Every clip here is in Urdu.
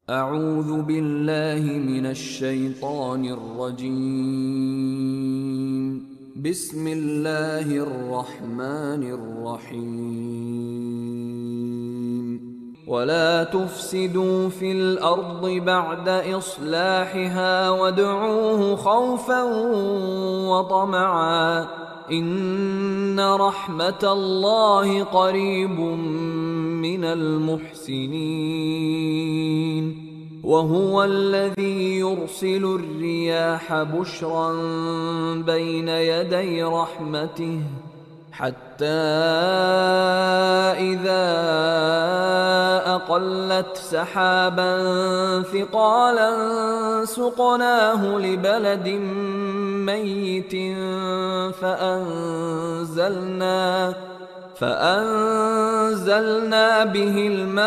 اعوذ باللہ من الشیطان الرجیم بسم اللہ الرحمن الرحیم ولا تفسدوا في الأرض بعد إصلاحها وادعوه خوفا وطمعا إن رحمة الله قريب من المحسنين وهو الذي يرسل الرياح بشرا بين يدي رحمته حتى إذا أقلت سحابا ثقالا سقناه لبلد ميت فأنزلنا به الماء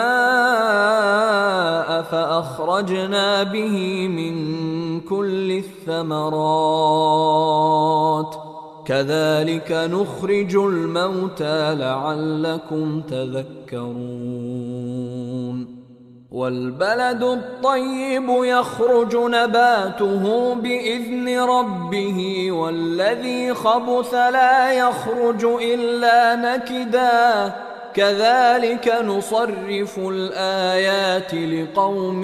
فأخرجنا به من كل الثمرات كذلك نخرج الموتى لعلكم تذكرون والبلد الطيب يخرج نباته بإذن ربه والذي خبث لا يخرج إلا نكدا كذلك نصرف الآيات لقوم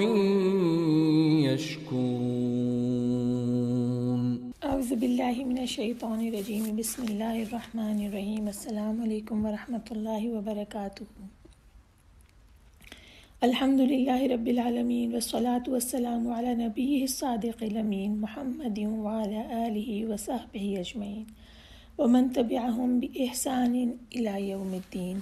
يشكرون اعوذ باللہ من الشیطان الرجیم بسم اللہ الرحمن الرحیم السلام علیکم ورحمۃ اللہ وبرکاتہ۔ الحمد للہ رب العالمین والصلاة والسلام علی نبیہ الصادق الامین محمد وعلی آلہ وصحبہ اجمعین ومن تبعہم بإحسان الی یوم الدین۔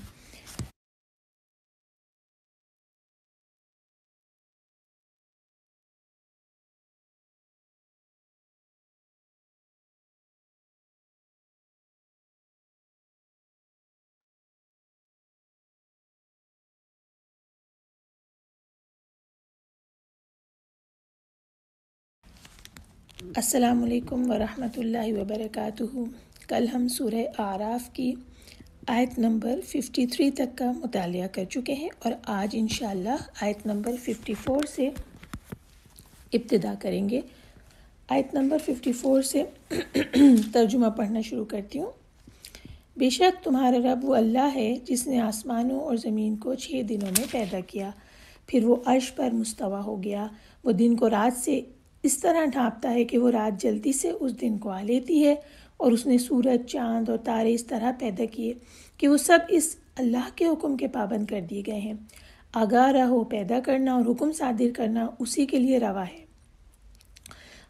السلام علیکم ورحمۃ اللہ وبرکاتہ۔ کل ہم سورہ اعراف کی آیت نمبر 53 تک کا مطالعہ کر چکے ہیں اور آج انشاءاللہ آیت نمبر 54 سے ابتدا کریں گے۔ آیت نمبر 54 سے ترجمہ پڑھنا شروع کرتی ہوں۔ بے شک تمہارا رب وہ اللہ ہے جس نے آسمانوں اور زمین کو 6 دنوں میں پیدا کیا، پھر وہ عرش پر مستوی ہو گیا۔ وہ دن کو رات سے اس طرح ڈھانپتا ہے کہ وہ رات جلدی سے اس دن کو آ لیتی ہے، اور اس نے سورج، چاند اور تارے اس طرح پیدا کیے کہ وہ سب اس اللہ کے حکم کے پابند کر دیے گئے ہیں۔ آگاہ رہو، پیدا کرنا اور حکم صادر کرنا اسی کے لیے روا ہے۔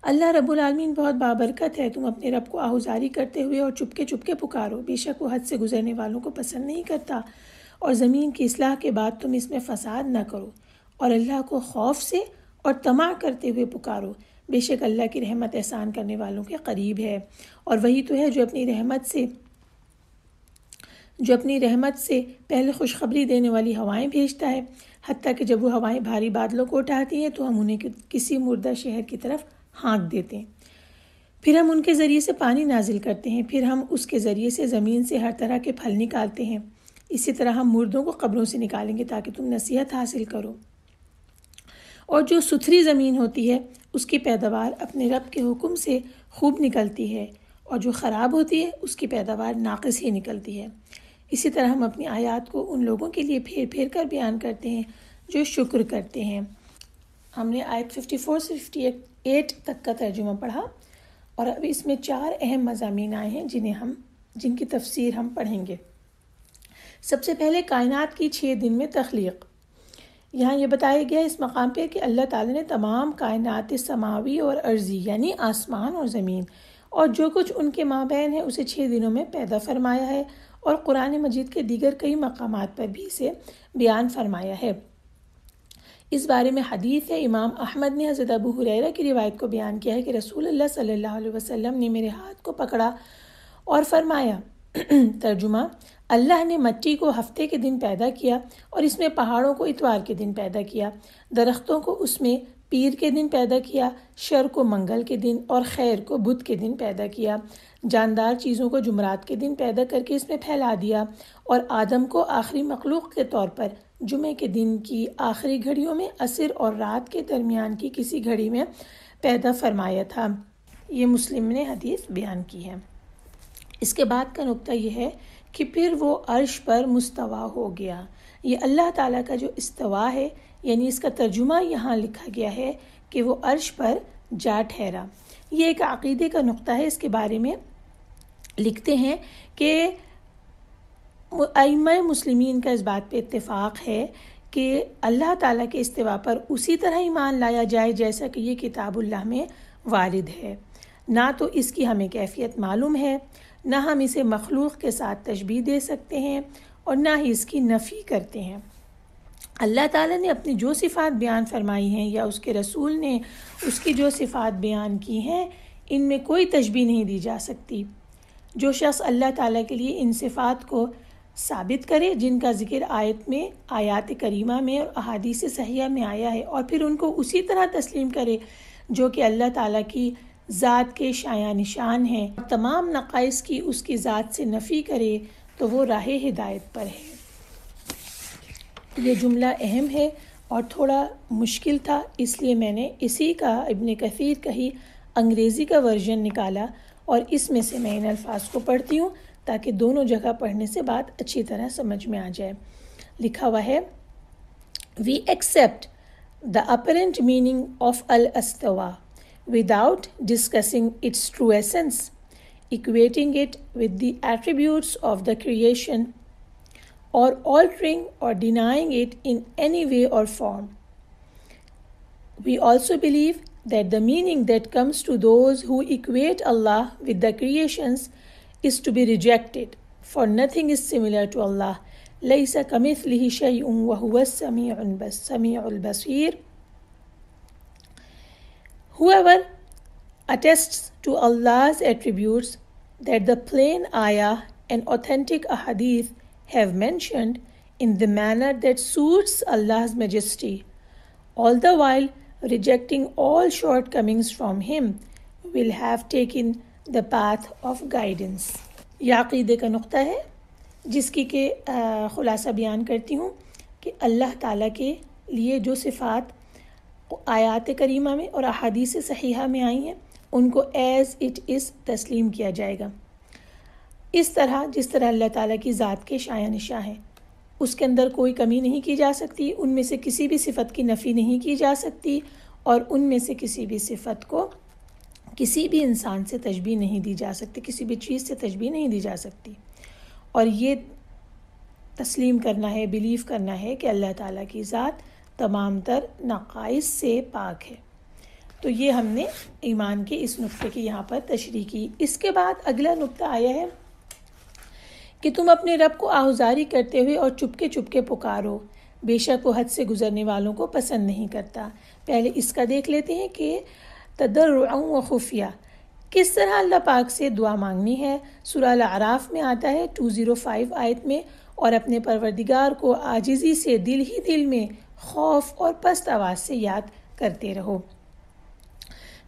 اللہ رب العالمین بہت بابرکت ہے، تم اپنے رب کو آہوزاری کرتے ہوئے اور چپکے چپکے پکارو، بے شک وہ حد سے گزرنے والوں کو پسند نہیں کرتا، اور زمین کی اصلاح کے بعد تم اس میں فساد نہ کرو، اور اللہ کو خوف سے اور طمع کرتے ہوئے پکارو، بے شک اللہ کی رحمت احسان کرنے والوں کے قریب ہے۔ اور وہی تو ہے جو اپنی رحمت سے پہلے خوشخبری دینے والی ہوائیں بھیجتا ہے، حتیٰ کہ جب وہ ہوائیں بھاری بادلوں کو اٹھاتی ہیں تو ہم انہیں کسی مردہ شہر کی طرف ہانک دیتے ہیں، پھر ہم ان کے ذریعے سے پانی نازل کرتے ہیں، پھر ہم اس کے ذریعے سے زمین سے ہر طرح کے پھل نکالتے ہیں، اسی طرح ہم مردوں کو قبروں سے نکالیں گے تاکہ تم نصیحت حاصل کرو۔ اور جو ستھری زمین ہوتی ہے اس کی پیداوار اپنے رب کے حکم سے خوب نکلتی ہے، اور جو خراب ہوتی ہے اس کی پیداوار ناقص ہی نکلتی ہے۔ اسی طرح ہم اپنی آیات کو ان لوگوں کے لیے پھیر پھیر کر بیان کرتے ہیں جو شکر کرتے ہیں۔ ہم نے آیت 54 سے 58 تک کا ترجمہ پڑھا، اور اب اس میں 4 اہم مضامین آئے ہیں جن کی تفسیر ہم پڑھیں گے۔ سب سے پہلے کائنات کی 6 دن میں تخلیق۔ یہاں یہ بتایا گیا اس مقام پہ کہ اللہ تعالیٰ نے تمام کائنات سماوی اور ارضی یعنی آسمان اور زمین اور جو کچھ ان کے مابین ہے اسے 6 دنوں میں پیدا فرمایا ہے، اور قرآن مجید کے دیگر کئی مقامات پر بھی اسے بیان فرمایا ہے۔ اس بارے میں حدیث ہے، امام احمد نے حضرت ابو ہریرہ کی روایت کو بیان کیا ہے کہ رسول اللہ صلی اللہ علیہ وسلم نے میرے ہاتھ کو پکڑا اور فرمایا، ترجمہ: اللہ نے مٹی کو ہفتے کے دن پیدا کیا اور اس میں پہاڑوں کو اتوار کے دن پیدا کیا، درختوں کو اس میں پیر کے دن پیدا کیا، شر کو منگل کے دن اور خیر کو بدھ کے دن پیدا کیا، جاندار چیزوں کو جمعرات کے دن پیدا کر کے اس میں پھیلا دیا، اور آدم کو آخری مخلوق کے طور پر جمعے کے دن کی آخری گھڑیوں میں عصر اور رات کے درمیان کی کسی گھڑی میں پیدا فرمایا تھا۔ یہ مسلم نے حدیث بیان کی ہے۔ اس کے بعد کا نقطہ یہ ہے کہ پھر وہ عرش پر مستوی ہو گیا۔ یہ اللہ تعالیٰ کا جو استوا ہے، یعنی اس کا ترجمہ یہاں لکھا گیا ہے کہ وہ عرش پر جا ٹھہرا۔ یہ ایک عقیدے کا نقطہ ہے۔ اس کے بارے میں لکھتے ہیں کہ ائمہ مسلمین کا اس بات پہ اتفاق ہے کہ اللہ تعالیٰ کے استوا پر اسی طرح ایمان لایا جائے جیسا کہ یہ کتاب اللہ میں وارد ہے۔ نہ تو اس کی ہمیں کیفیت معلوم ہے، نہ ہم اسے مخلوق کے ساتھ تشبیہ دے سکتے ہیں اور نہ ہی اس کی نفی کرتے ہیں۔ اللہ تعالیٰ نے اپنی جو صفات بیان فرمائی ہیں یا اس کے رسول نے اس کی جو صفات بیان کی ہیں، ان میں کوئی تشبیہ نہیں دی جا سکتی۔ جو شخص اللہ تعالیٰ کے لیے ان صفات کو ثابت کرے جن کا ذکر آیات کریمہ میں اور احادیث صحیحہ میں آیا ہے، اور پھر ان کو اسی طرح تسلیم کرے جو کہ اللہ تعالیٰ کی ذات کے شایان نشان ہیں، تمام نقائص کی اس کی ذات سے نفی کرے، تو وہ راہ ہدایت پر ہے۔ یہ جملہ اہم ہے اور تھوڑا مشکل تھا، اس لیے میں نے اسی کا ابن کثیر کا ہی انگریزی کا ورژن نکالا اور اس میں سے میں ان الفاظ کو پڑھتی ہوں تاکہ دونوں جگہ پڑھنے سے بات اچھی طرح سمجھ میں آ جائے۔ لکھا ہوا ہے We accept the apparent meaning of al-istiwa without discussing its true essence, equating it with the attributes of the creation, or altering or denying it in any way or form. We also believe that the meaning that comes to those who equate Allah with the creations is to be rejected, for nothing is similar to Allah. لَيْسَ كَمِثْلِهِ شَيْءٌ وَهُوَ السَّمِيعُ الْبَصِيرُ. Whoever attests to Allah's attributes that the plain ayah and authentic ahadith have mentioned in the manner that suits Allah's majesty, all the while rejecting all shortcomings from Him, will have taken the path of guidance. یہ عقیدے کا نقطہ ہے جس کی کہ خلاصہ بیان کرتی ہوں کہ اللہ تعالیٰ کے لیے جو صفات آیات کریمہ میں اور احادیث صحیحہ میں آئی ہیں ان کو ایز اٹ از تسلیم کیا جائے گا، اس طرح جس طرح اللہ تعالیٰ کی ذات کے شایان نشان ہیں، اس کے اندر کوئی کمی نہیں کی جا سکتی، ان میں سے کسی بھی صفت کی نفی نہیں کی جا سکتی، اور ان میں سے کسی بھی صفت کو کسی بھی انسان سے تشبیہ نہیں دی جا سکتی، کسی بھی چیز سے تشبیہ نہیں دی جا سکتی۔ اور یہ تسلیم کرنا ہے، بلیو کرنا ہے کہ اللہ تعالیٰ کی ذات تمام تر نقائص سے پاک ہے۔ تو یہ ہم نے ایمان کے اس نقطے کی یہاں پر تشریح کی۔ اس کے بعد اگلا نقطہ آیا ہے کہ تم اپنے رب کو آہوزاری کرتے ہوئے اور چپکے پکارو، بے شک وہ حد سے گزرنے والوں کو پسند نہیں کرتا۔ پہلے اس کا دیکھ لیتے ہیں کہ تضرعا و خفیہ کس طرح اللہ پاک سے دعا مانگنی ہے۔ سورہ الاعراف میں آتا ہے 205 آیت میں، اور اپنے پروردگار کو عاجزی سے دل ہی دل میں خوف اور پست آواز سے یاد کرتے رہو۔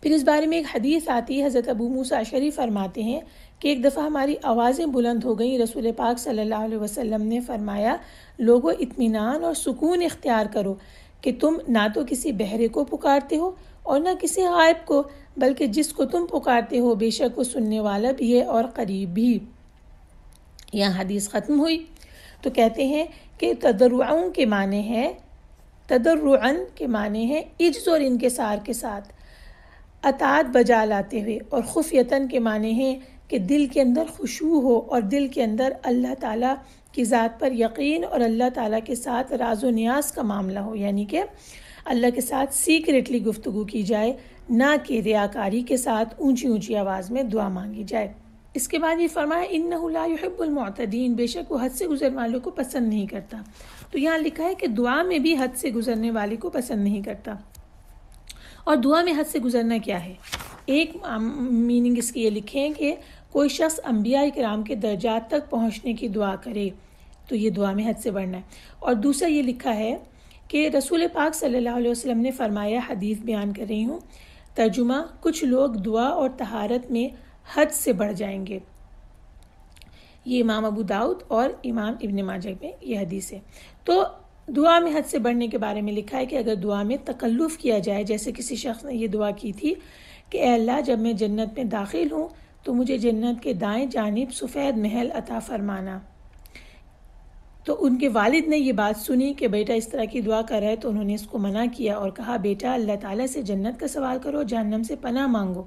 پھر اس بارے میں ایک حدیث آتی ہے، حضرت ابو موسیٰ اشعری فرماتے ہیں کہ ایک دفعہ ہماری آوازیں بلند ہو گئیں، رسول پاک صلی اللہ علیہ وسلم نے فرمایا، لوگو اطمینان اور سکون اختیار کرو کہ تم نہ تو کسی بہرے کو پکارتے ہو اور نہ کسی غائب کو، بلکہ جس کو تم پکارتے ہو بے شک وہ سننے والا بھی ہے اور قریب بھی۔ یہاں حدیث ختم ہوئی۔ تو کہتے ہیں کہ تضرعن کے معنی ہے، تضرعن کے معنی ہے عجز اور انکسار کے ساتھ اطاعت بجا لاتے ہوئے، اور خفیتاً کے معنی ہے کہ دل کے اندر خشوع ہو اور دل کے اندر اللہ تعالیٰ کی ذات پر یقین اور اللہ تعالیٰ کے ساتھ راز و نیاز کا معاملہ ہو، یعنی کہ اللہ کے ساتھ سیکریٹلی گفتگو کی جائے، نہ کہ ریاکاری کے ساتھ اونچی آواز میں دعا مانگی جائے۔ اس کے بعد یہ فرمایا انہ لا یحب المعتدین، بے شک وہ حد سے گزرنے والوں کو پسند نہیں کرتا۔ تو یہاں لکھا ہے کہ دعا میں بھی حد سے گزرنے والے کو پسند نہیں کرتا۔ اور دعا میں حد سے گزرنا کیا ہے؟ ایک میننگ اس کی یہ لکھیں کہ کوئی شخص انبیاء کرام کے درجات تک پہنچنے کی دعا کرے تو یہ دعا میں حد سے بڑھنا ہے۔ اور دوسرا یہ لکھا ہے کہ رسول پاک صلی اللہ علیہ وسلم نے فرمایا، حدیث بیان کر رہی ہوں، ترجمہ، کچھ لوگ دعا اور طہارت میں حد سے بڑھ جائیں گے۔ یہ امام ابو داؤد اور امام ابن ماجہ میں یہ حدیث ہے۔ تو دعا میں حد سے بڑھنے کے بارے میں لکھا ہے کہ اگر دعا میں تکلف کیا جائے، جیسے کسی شخص نے یہ دعا کی تھی کہ اے اللہ جب میں جنت میں داخل ہوں تو مجھے جنت کے دائیں جانب سفید محل عطا فرمانا، تو ان کے والد نے یہ بات سنی کہ بیٹا اس طرح کی دعا کر رہا ہے، تو انہوں نے اس کو منع کیا اور کہا بیٹا اللہ تعالیٰ سے جنت کا سوال کرو، جہنم سے پناہ مانگو۔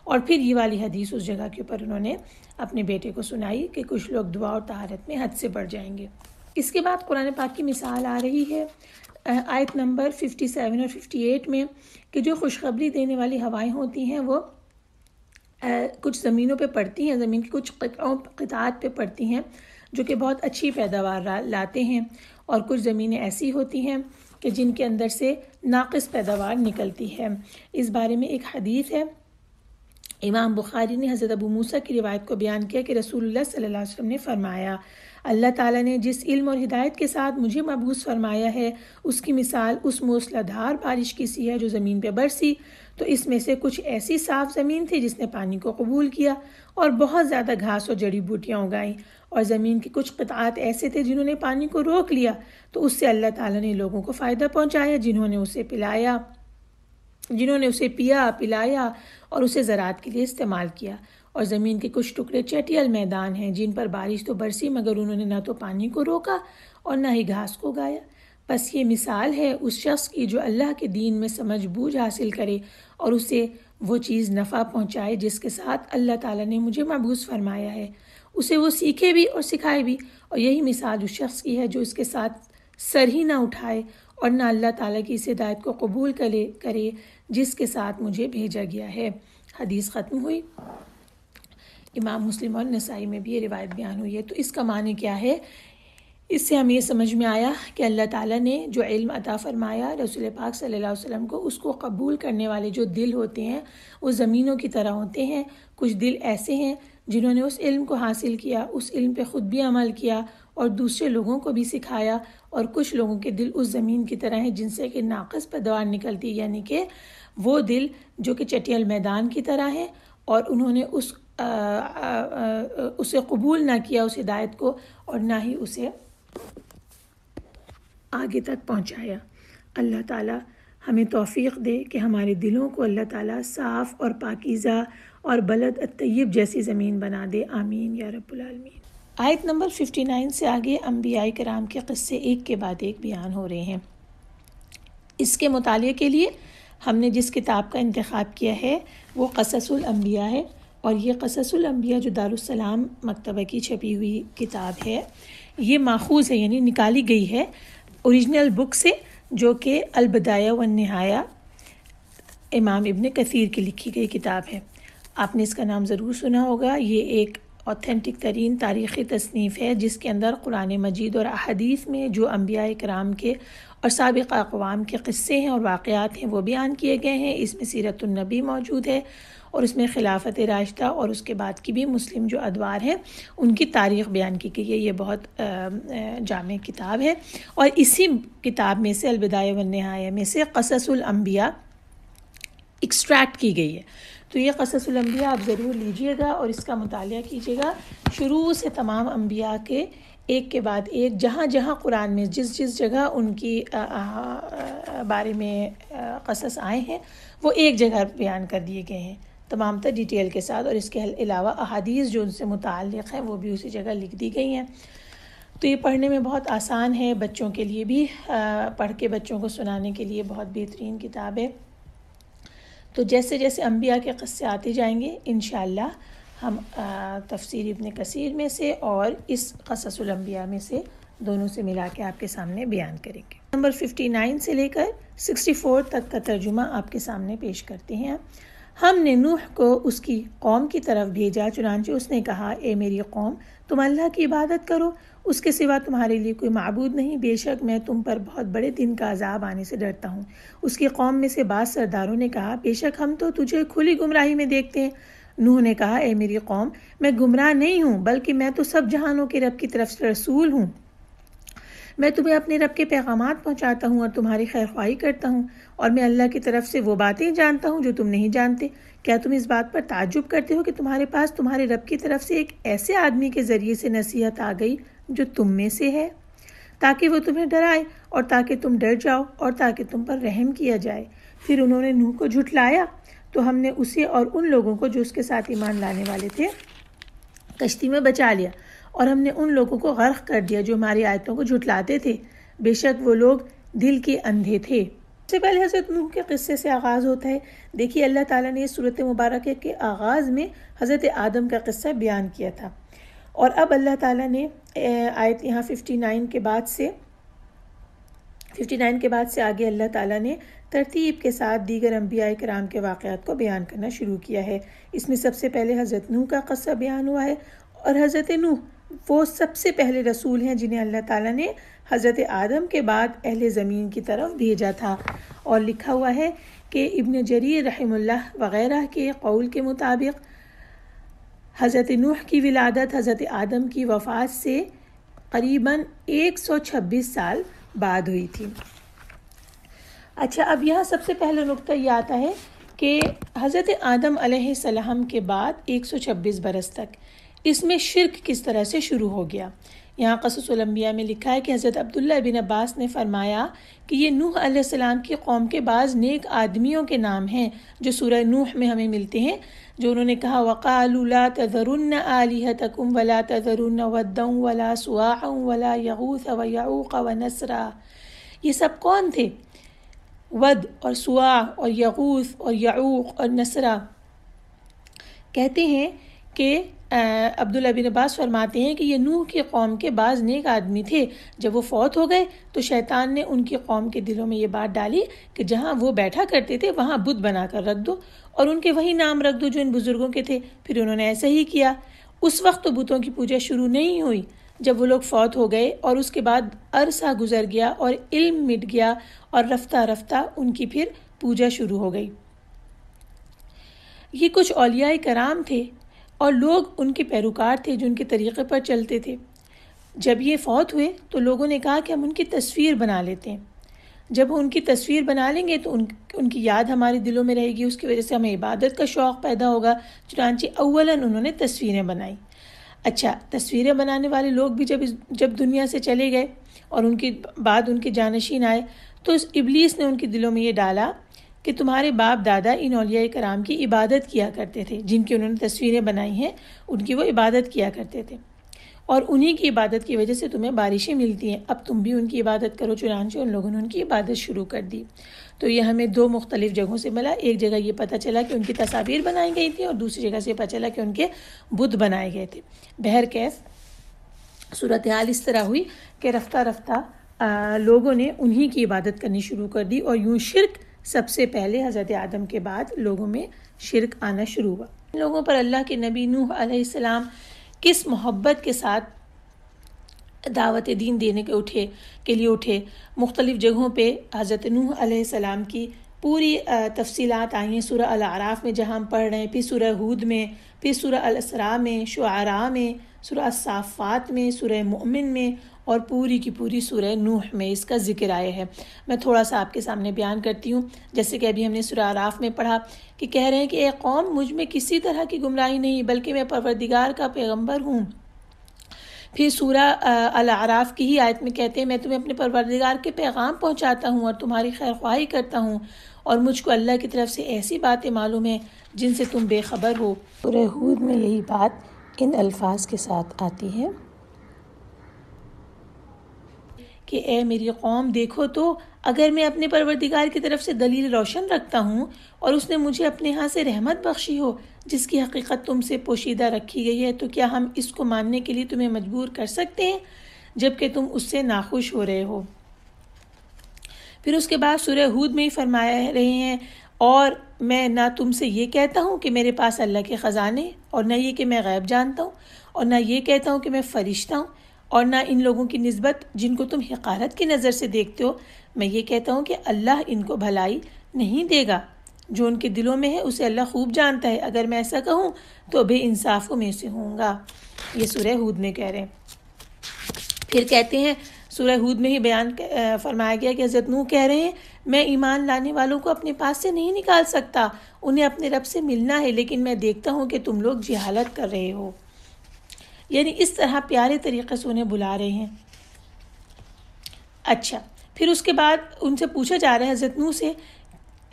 اور پھر یہ والی حدیث اس جگہ کے اوپر انہوں نے اپنے بیٹے کو سنائی کہ کچھ لوگ دعا اور طہارت میں حد سے بڑھ جائیں گے۔ اس کے بعد قرآن پاک کی مثال آ رہی ہے آیت نمبر 57 اور 58 میں کہ جو خوشخبری دینے والی ہوائیں ہوتی ہیں وہ کچھ زمینوں پہ پڑتی ہیں، زمین کی کچھ قطعات پہ پڑتی ہیں جو کہ بہت اچھی پیداوار لاتے ہیں، اور کچھ زمینیں ایسی ہوتی ہیں کہ جن کے اندر سے ناقص پیداوار نکلتی ہے۔ اس بارے میں ایک حدیث ہے، امام بخاری نے حضرت ابو موسیٰ کی روایت کو بیان کیا کہ رسول اللہ صلی اللہ علیہ وسلم نے فرمایا اللہ تعالیٰ نے جس علم اور ہدایت کے ساتھ مجھے مبعوث فرمایا ہے اس کی مثال اس موسلا دھار بارش کی سی ہے جو زمین پہ برسی، تو اس میں سے کچھ ایسی صاف زمین تھی جس نے پانی کو قبول کیا اور بہت زیادہ گھاس اور جڑی بوٹیاں اگائیں، اور زمین کے کچھ قطعات ایسے تھے جنہوں نے پانی کو روک لیا، تو اس سے اللہ تعالیٰ نے لوگوں کو فائدہ پہنچایا جنہوں نے اسے پیا پلایا اور اسے زراعت کے لیے استعمال کیا۔ اور زمین کے کچھ ٹکڑے چٹیل میدان ہیں جن پر بارش تو برسی مگر انہوں نے نہ تو پانی کو روکا اور نہ ہی گھاس کو اگایا۔ بس یہ مثال ہے اس شخص کی جو اللہ کے دین میں سمجھ بوجھ حاصل کرے اور اسے وہ چیز نفع پہنچائے جس کے ساتھ اللہ تعالیٰ نے مجھے مبعوث فرمایا ہے، اسے وہ سیکھے بھی اور سکھائے بھی۔ اور یہی مثال اس شخص کی ہے جو اس کے ساتھ سر ہی نہ اٹھائے اور نہ اللہ تعالیٰ کی اس ہدایت کو قبول کرے جس کے ساتھ مجھے بھیجا گیا ہے۔ حدیث ختم ہوئی۔ امام مسلم اور نسائی میں بھی یہ روایت بیان ہوئی ہے۔ تو اس کا معنی کیا ہے؟ اس سے ہمیں یہ سمجھ میں آیا کہ اللہ تعالیٰ نے جو علم عطا فرمایا رسول پاک صلی اللہ علیہ وسلم کو، اس کو قبول کرنے والے جو دل ہوتے ہیں وہ زمینوں کی طرح ہوتے ہیں۔ کچھ دل ایسے ہیں جنہوں نے اس علم کو حاصل کیا، اس علم پہ خود بھی عمل کیا اور دوسرے لوگوں کو بھی سکھایا، اور کچھ لوگوں کے دل اس زمین کی طرح ہیں جن سے کہ ناقص پیداوار نکلتی، یعنی کہ وہ دل جو کہ چٹیل میدان کی طرح ہیں، اور انہوں نے اسے قبول نہ کیا اس ہدایت کو، اور نہ ہی اسے آگے تک پہنچایا۔ اللہ تعالیٰ ہمیں توفیق دے کہ ہمارے دلوں کو اللہ تعالیٰ صاف اور پاکیزہ اور بلد الطیب جیسی زمین بنا دے، آمین یا رب العالمین۔ آیت نمبر 59 سے آگے انبیاء کرام کے قصے ایک کے بعد ایک بیان ہو رہے ہیں۔ اس کے مطالعے کے لیے ہم نے جس کتاب کا انتخاب کیا ہے وہ قصص الانبیاء ہے، اور یہ قصص الانبیاء جو دارالسلام مکتبہ کی چھپی ہوئی کتاب ہے، یہ ماخوذ ہے یعنی نکالی گئی ہے اوریجنل بک سے جو کہ البدایہ والنہایہ امام ابن کثیر کی لکھی گئی کتاب ہے۔ آپ نے اس کا نام ضرور سنا ہوگا۔ یہ ایک اوتھینٹک ترین تاریخی تصنیف ہے جس کے اندر قرآن مجید اور احادیث میں جو انبیاء کرام کے اور سابق اقوام کے قصے ہیں اور واقعات ہیں وہ بیان کیے گئے ہیں۔ اس میں سیرت النبی موجود ہے، اور اس میں خلافت راشدہ اور اس کے بعد کی بھی مسلم جو ادوار ہیں ان کی تاریخ بیان کی گئی ہے۔ یہ بہت جامع کتاب ہے، اور اسی کتاب میں سے البدایہ والنہایہ میں سے قصص الانبیاء ایکسٹریکٹ کی گئی ہے۔ تو یہ قصص الانبیاء آپ ضرور لیجئے گا اور اس کا مطالعہ کیجئے گا، شروع سے تمام انبیاء کے ایک کے بعد ایک جہاں جہاں قرآن میں جس جگہ ان کی بارے میں قصص آئے ہیں وہ ایک جگہ بیان کر دیے گئے ہیں تمام تر ڈیٹیل کے ساتھ، اور اس کے علاوہ احادیث جو ان سے متعلق ہیں وہ بھی اسی جگہ لکھ دی گئی ہیں۔ تو یہ پڑھنے میں بہت آسان ہے، بچوں کے لیے بھی پڑھ کے بچوں کو سنانے کے لیے بہت بہترین کتاب ہے۔ تو جیسے جیسے انبیاء کے قصے آتے جائیں گے انشاءاللہ ہم تفسیر ابن کثیر میں سے اور اس قصص الانبیاء میں سے دونوں سے ملا کے آپ کے سامنے بیان کریں گے۔ نمبر 59 سے لے کر 64 تک کا ترجمہ آپ کے سامنے پیش کرتے ہیں۔ ہم نے نوح کو اس کی قوم کی طرف بھیجا، چنانچہ اس نے کہا اے میری قوم تم اللہ کی عبادت کرو، اس کے سوا تمہارے لیے کوئی معبود نہیں، بے شک میں تم پر بہت بڑے دن کا عذاب آنے سے ڈرتا ہوں۔ اس کی قوم میں سے بعض سرداروں نے کہا بے شک ہم تو تجھے کھلی گمراہی میں دیکھتے ہیں۔ نوح نے کہا اے میری قوم میں گمراہ نہیں ہوں بلکہ میں تو سب جہانوں کے رب کی طرف سے رسول ہوں، میں تمہیں اپنے رب کے پیغامات پہنچاتا ہوں اور تمہاری خیر خواہی کرتا ہوں، اور میں اللہ کی طرف سے وہ باتیں جانتا ہوں جو تم نہیں جانتے۔ کیا تم اس بات پر تعجب کرتے ہو کہ تمہارے پاس تمہارے رب کی طرف سے ایک ایسے آدمی کے ذریعے سے نصیحت آ گئی جو تم میں سے ہے؟ تاکہ وہ تمہیں ڈرائے اور تاکہ تم ڈر جاؤ اور تاکہ تم پر رحم کیا جائے۔ پھر انہوں نے نوح کو جھٹلایا تو ہم نے اسے اور ان لوگوں کو جو اس کے ساتھ ایمان لانے والے تھے کشتی میں بچا لیا، اور ہم نے ان لوگوں کو غرق کر دیا جو ہماری آیتوں کو جھٹلاتے تھے، بے شک وہ لوگ دل کے اندھے تھے۔ سب سے پہلے حضرت نوح کے قصے سے آغاز ہوتا ہے۔ دیکھیے اللہ تعالیٰ نے اس صورت مبارکہ کے آغاز میں حضرت آدم کا قصہ بیان کیا تھا، اور اب اللہ تعالیٰ نے آیت یہاں 59 کے بعد سے آگے اللہ تعالیٰ نے ترتیب کے ساتھ دیگر انبیاء کرام کے واقعات کو بیان کرنا شروع کیا ہے۔ اس میں سب سے پہلے حضرت نوح کا قصہ بیان ہوا ہے، اور حضرت نوح وہ سب سے پہلے رسول ہیں جنہیں اللہ تعالیٰ نے حضرت آدم کے بعد اہل زمین کی طرف بھیجا تھا۔ اور لکھا ہوا ہے کہ ابن جریر رحمہ اللہ وغیرہ کے قول کے مطابق حضرت نوح کی ولادت حضرت آدم کی وفات سے قریباً 126 سال بعد ہوئی تھی۔ اچھا، اب یہاں سب سے پہلا نقطہ یہ آتا ہے کہ حضرت آدم علیہ السلام کے بعد 126 برس تک اس میں شرک کس طرح سے شروع ہو گیا۔ یہاں قصص الانبیاء میں لکھا ہے کہ حضرت عبداللہ بن عباس نے فرمایا کہ یہ نوح علیہ السلام کی قوم کے بعض نیک آدمیوں کے نام ہیں جو سورہ نوح میں ہمیں ملتے ہیں، جو انہوں نے کہا وَقَالُوا لَا تَذَرُنَّ آلِهَتَكُمْ وَلَا تَذَرُنَّ وَدًّا وَلَا سُوَاعًا وَلَا يَغُوثَ وَيَعُوقَ وَنَسْرًا۔ یہ سب کون تھے؟ ود اور سواع اور یغوث اور یعوق اور نسرا۔ کہتے ہیں کہ عبداللہ بن عباس فرماتے ہیں کہ یہ نوح کی قوم کے بعض نیک آدمی تھے، جب وہ فوت ہو گئے تو شیطان نے ان کی قوم کے دلوں میں یہ بات ڈالی کہ جہاں وہ بیٹھا کرتے تھے وہاں بت بنا کر رکھ دو اور ان کے وہی نام رکھ دو جو ان بزرگوں کے تھے۔ پھر انہوں نے ایسا ہی کیا۔ اس وقت تو بتوں کی پوجا شروع نہیں ہوئی، جب وہ لوگ فوت ہو گئے اور اس کے بعد عرصہ گزر گیا اور علم مٹ گیا اور رفتہ رفتہ ان کی پھر پوجا شروع ہو گئی۔ یہ کچھ اولیاء کرام تھے اور لوگ ان کے پیروکار تھے جو ان کے طریقے پر چلتے تھے۔ جب یہ فوت ہوئے تو لوگوں نے کہا کہ ہم ان کی تصویر بنا لیتے ہیں، جب ان کی تصویر بنا لیں گے تو ان کی یاد ہمارے دلوں میں رہے گی، اس کی وجہ سے ہمیں عبادت کا شوق پیدا ہوگا۔ چنانچہ اولاً انہوں نے تصویریں بنائیں۔ اچھا، تصویریں بنانے والے لوگ بھی جب دنیا سے چلے گئے اور ان کے بعد ان کے جانشین آئے تو اس ابلیس نے ان کے دلوں میں یہ ڈالا کہ تمہارے باپ دادا ان اولیاء کرام کی عبادت کیا کرتے تھے، جن کی انہوں نے تصویریں بنائی ہیں ان کی وہ عبادت کیا کرتے تھے، اور انہی کی عبادت کی وجہ سے تمہیں بارشیں ملتی ہیں، اب تم بھی ان کی عبادت کرو۔ چنانچہ ان لوگوں نے ان کی عبادت شروع کر دی۔ تو یہ ہمیں دو مختلف جگہوں سے ملا۔ ایک جگہ یہ پتہ چلا کہ ان کی تصاویر بنائی گئی تھیں، اور دوسری جگہ سے یہ پتہ چلا کہ ان کے بت بنائے گئے تھے۔ بہرکیف صورتحال اس طرح ہوئی کہ رفتہ رفتہ لوگوں نے انہی کی عبادت کرنی شروع کر دی، اور یوں شرک سب سے پہلے حضرت آدم کے بعد لوگوں میں شرک آنا شروع ہوا۔ لوگوں پر اللہ کے نبی نوح علیہ السلام کس محبت کے ساتھ دعوت دین دینے کے لیے اٹھے۔ مختلف جگہوں پہ حضرت نوح علیہ السلام کی پوری تفصیلات آئی ہیں سورہ الاعراف میں جہاں ہم پڑھ رہے ہیں، پھر سورہ ہود میں، پھر سورہ الاسراء میں، شعراء میں، سورہ الصافات میں، سورہ مؤمن میں، اور پوری کی پوری سورہ نوح میں اس کا ذکر آیا ہے۔ میں تھوڑا سا آپ کے سامنے بیان کرتی ہوں۔ جیسے کہ ابھی ہم نے سورہ اعراف میں پڑھا کہ کہہ رہے ہیں کہ اے قوم، مجھ میں کسی طرح کی گمراہی نہیں بلکہ میں پروردگار کا پیغمبر ہوں۔ پھر سورہ الاعراف کی ہی آیت میں کہتے ہیں میں تمہیں اپنے پروردگار کے پیغام پہنچاتا ہوں اور تمہاری خیر خواہی کرتا ہوں، اور مجھ کو اللہ کی طرف سے ایسی باتیں معلوم ہیں جن سے تم بے خبر ہو۔ سورہ ہود میں یہی بات ان الفاظ کے ساتھ آتی ہے کہ اے میری قوم، دیکھو تو اگر میں اپنے پروردگار کی طرف سے دلیل روشن رکھتا ہوں اور اس نے مجھے اپنے ہاں سے رحمت بخشی ہو جس کی حقیقت تم سے پوشیدہ رکھی گئی ہے، تو کیا ہم اس کو ماننے کے لیے تمہیں مجبور کر سکتے ہیں جبکہ تم اس سے ناخوش ہو رہے ہو۔ پھر اس کے بعد سورہ ہود میں ہی فرمایا رہے ہیں اور میں نہ تم سے یہ کہتا ہوں کہ میرے پاس اللہ کے خزانے، اور نہ یہ کہ میں غیب جانتا ہوں، اور نہ یہ کہتا ہوں کہ میں فرشتہ ہوں، اور نہ ان لوگوں کی نسبت جن کو تم حقارت کی نظر سے دیکھتے ہو میں یہ کہتا ہوں کہ اللہ ان کو بھلائی نہیں دے گا، جو ان کے دلوں میں ہے اسے اللہ خوب جانتا ہے، اگر میں ایسا کہوں تو بے انصافوں میں سے ہوں گا۔ یہ سورہ ہود میں کہہ رہے ہیں۔ پھر کہتے ہیں سورہ ہود میں ہی بیان فرمایا گیا کہ حضرت نوح کہہ رہے ہیں میں ایمان لانے والوں کو اپنے پاس سے نہیں نکال سکتا، انہیں اپنے رب سے ملنا ہے، لیکن میں دیکھتا ہوں کہ تم لوگ جہالت کر رہے ہو۔ یعنی اس طرح پیارے طریقے سے انہیں بلا رہے ہیں۔ اچھا، پھر اس کے بعد ان سے پوچھا جا رہا ہے حضرت نوح سے،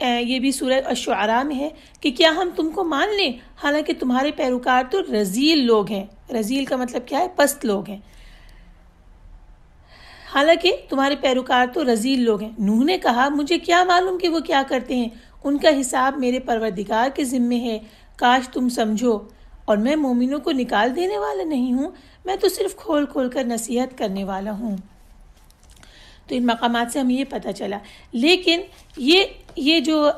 یہ بھی سورہ الشعراء میں ہے کہ کیا ہم تم کو مان لیں حالانکہ تمہارے پیروکار تو رذیل لوگ ہیں. رذیل کا مطلب کیا ہے؟ پست لوگ ہیں. حالانکہ تمہارے پیروکار تو رذیل لوگ ہیں. نوح نے کہا مجھے کیا معلوم کہ وہ کیا کرتے ہیں، ان کا حساب میرے پروردگار کے ذمے ہے، کاش تم سمجھو، اور میں مومنوں کو نکال دینے والا نہیں ہوں، میں تو صرف کھول کھول کر نصیحت کرنے والا ہوں. تو ان مقامات سے ہمیں یہ پتہ چلا. لیکن یہ جو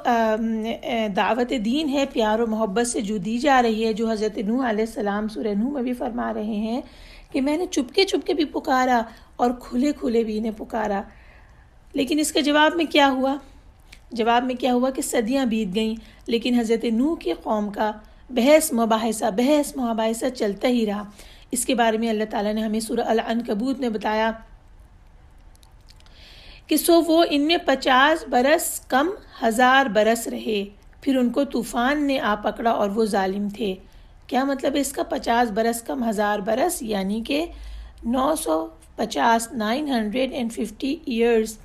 دعوت دین ہے پیار و محبت سے جو دی جا رہی ہے، جو حضرت نوح علیہ السلام سورہ نوح میں بھی فرما رہے ہیں کہ میں نے چپکے بھی پکارا اور کھلے کھلے بھی انہیں پکارا. لیکن اس کے جواب میں کیا ہوا؟ جواب میں کیا ہوا کہ صدیاں بیت گئیں، لیکن حضرت نوح کی قوم کا بحث مباحثہ چلتا ہی رہا. اس کے بارے میں اللہ تعالیٰ نے ہمیں سورہ العنکبوت میں بتایا کہ سو وہ ان میں 50 برس کم 1000 برس رہے، پھر ان کو طوفان نے آ پکڑا اور وہ ظالم تھے. کیا مطلب ہے اس کا؟ 50 برس کم 1000 برس یعنی کہ 950 ایئرز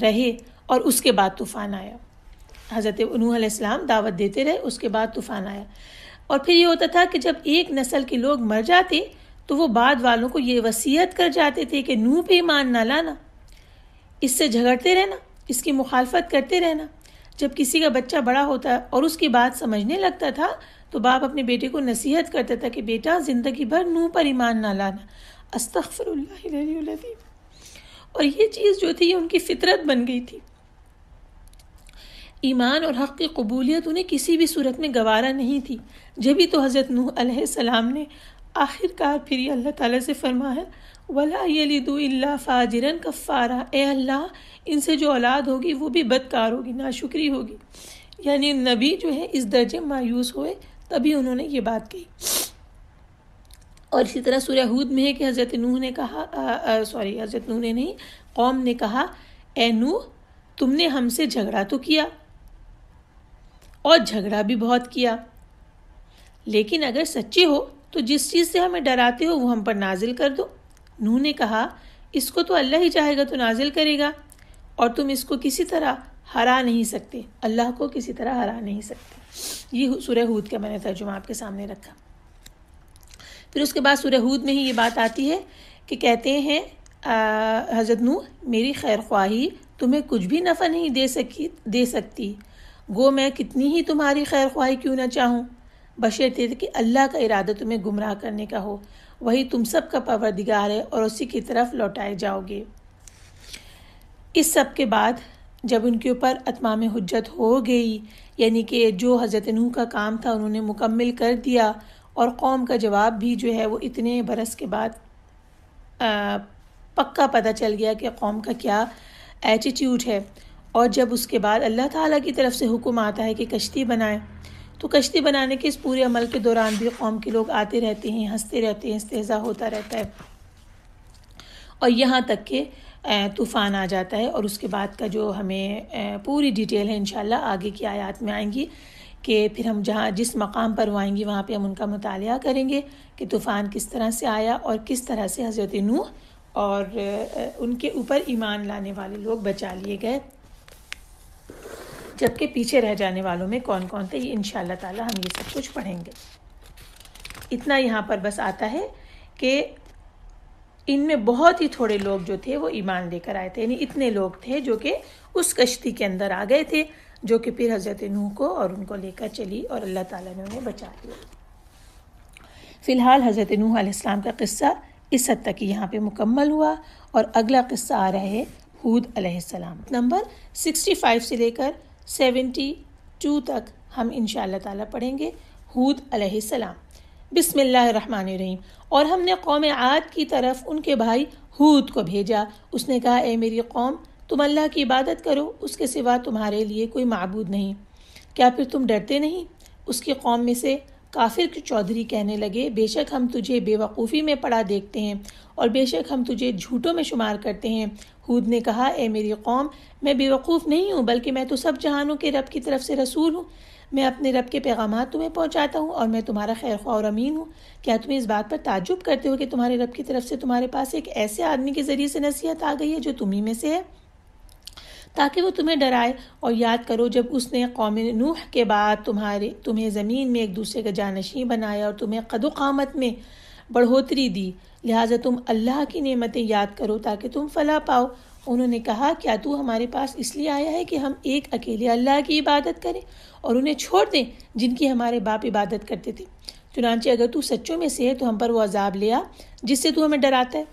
رہے اور اس کے بعد طوفان آیا. حضرت نوح علیہ السلام دعوت دیتے رہے، اس کے بعد طوفان آیا. اور پھر یہ ہوتا تھا کہ جب ایک نسل کے لوگ مر جاتے تو وہ بعد والوں کو یہ وصیت کر جاتے تھے کہ نوح پہ ایمان نہ لانا، اس سے جھگڑتے رہنا، اس کی مخالفت کرتے رہنا. جب کسی کا بچہ بڑا ہوتا اور اس کی بات سمجھنے لگتا تھا تو باپ اپنے بیٹے کو نصیحت کرتا تھا کہ بیٹا زندگی بھر نوح پر ایمان نہ لانا. استغفر اللہ العلی العظیم. اور یہ چیز جو تھی یہ ان کی فطرت بن گئی تھی. ایمان اور حق کی قبولیت انہیں کسی بھی صورت میں گوارا نہیں تھی. جبھی تو حضرت نوح علیہ السلام نے آخر کار پھر یہ اللہ تعالیٰ سے فرمایا وَلَا يَلِدُ إِلَّا فَاجِرًا كَفَّارًا، اے اللہ ان سے جو اولاد ہوگی وہ بھی بدکار ہوگی، ناشکری ہوگی. یعنی نبی جو ہے اس درجے مایوس ہوئے تبھی انہوں نے یہ بات کہی. اور اسی طرح سورہ ہود میں ہے کہ حضرت نوح نے کہا حضرت نوح نے نہیں، قوم نے کہا اے نوح تم نے ہم سے جھگڑا تو کیا اور جھگڑا بھی بہت کیا، لیکن اگر سچے ہو تو جس چیز سے ہمیں ڈراتے ہو وہ ہم پر نازل کر دو. نوح نے کہا اس کو تو اللہ ہی چاہے گا تو نازل کرے گا، اور تم اس کو کسی طرح ہرا نہیں سکتے، اللہ کو کسی طرح ہرا نہیں سکتے. یہ سورہ ہود کا میں نے ترجمہ آپ کے سامنے رکھا. پھر اس کے بعد سورہ ہود میں ہی یہ بات آتی ہے کہ کہتے ہیں حضرت نوح میری خیر خواہی تمہیں کچھ بھی نفع نہیں دے سکتی، گو میں کتنی ہی تمہاری خیر خواہی کیوں نہ چاہوں، بشرطے کہ اللہ کا ارادہ تمہیں گمراہ کرنے کا ہو، وہی تم سب کا پروردگار ہے اور اسی کی طرف لوٹائے جاؤ گے. اس سب کے بعد جب ان کے اوپر اتمام حجت ہو گئی، یعنی کہ جو حضرت نوح کا کام تھا انہوں نے مکمل کر دیا، اور قوم کا جواب بھی جو ہے وہ اتنے برس کے بعد پکا پتہ چل گیا کہ قوم کا کیا ایٹیٹیوڈ ہے. اور جب اس کے بعد اللہ تعالیٰ کی طرف سے حکم آتا ہے کہ کشتی بنائیں، تو کشتی بنانے کے اس پورے عمل کے دوران بھی قوم کے لوگ آتے رہتے ہیں، ہنستے رہتے ہیں، استہزاء ہوتا رہتا ہے، اور یہاں تک کہ طوفان آ جاتا ہے. اور اس کے بعد کا جو ہمیں پوری ڈیٹیل ہے انشاءاللہ آگے کی آیات میں آئیں گی، کہ پھر ہم جس مقام پر وہ آئیں گی وہاں پہ ہم ان کا مطالعہ کریں گے کہ طوفان کس طرح سے آیا اور کس طرح سے حضرت نوح اور ان کے اوپر ایمان لانے والے لوگ بچا لیے گئے، جبکہ پیچھے رہ جانے والوں میں کون کون تھے. یہ انشاءاللہ تعالی ہم یہ سب کچھ پڑھیں گے. اتنا یہاں پر بس آتا ہے کہ ان میں بہت ہی تھوڑے لوگ جو تھے وہ ایمان لے کر آئے تھے، یعنی اتنے لوگ تھے جو کہ اس کشتی کے اندر آ گئے تھے، جو کہ پھر حضرت نوح کو اور ان کو لے کر چلی اور اللہ تعالیٰ نے انہیں بچا لیا. فی الحال حضرت نوح علیہ السلام کا قصہ اس حد تک یہاں پہ مکمل ہوا، اور اگلا قصہ آ رہا ہے ہود علیہ السلام. نمبر 65 سے لے کر 72 تک ہم انشاءاللہ تعالیٰ پڑھیں گے ہود علیہ السلام. بسم اللہ الرحمن الرحیم. اور ہم نے قوم عاد کی طرف ان کے بھائی ہود کو بھیجا. اس نے کہا اے میری قوم تم اللہ کی عبادت کرو، اس کے سوا تمہارے لیے کوئی معبود نہیں. کیا پھر تم ڈرتے نہیں؟ اس کی قوم میں سے کافر کے چودھری کہنے لگے بے شک ہم تجھے بے وقوفی میں پڑا دیکھتے ہیں اور بے شک ہم تجھے جھوٹوں میں شمار کرتے ہیں. ہود نے کہا اے میری قوم میں بے وقوف نہیں ہوں، بلکہ میں تو سب جہانوں کے رب کی طرف سے رسول ہوں. میں اپنے رب کے پیغامات تمہیں پہنچاتا ہوں اور میں تمہارا خیر خواہ اور امین ہوں۔ کیا تم اس بات پر تعجب کرتے ہو کہ تمہارے رب کی طرف سے تمہارے پاس ایک ایسے آدمی کے ذریعے سے نصیحت آ گئی ہے جو تمہیں میں سے ہے، تاکہ وہ تمہیں ڈرائے؟ اور یاد کرو جب اس نے قوم نوح کے بعد تمہیں زمین میں ایک دوسرے کا جانشین بنایا اور تمہیں قد و قامت میں بڑھوتری دی، لہٰذا تم اللہ کی نعمتیں یاد کرو تاکہ تم فلاح پاؤ۔ انہوں نے کہا کیا تو ہمارے پاس اس لیے آیا ہے کہ ہم ایک اکیلے اللہ کی عبادت کریں اور انہیں چھوڑ دیں جن کی ہمارے باپ عبادت کرتے تھے؟ چنانچہ اگر تو سچوں میں سے ہے تو ہم پر وہ عذاب لے آ جس سے تو ہمیں ڈراتا ہے۔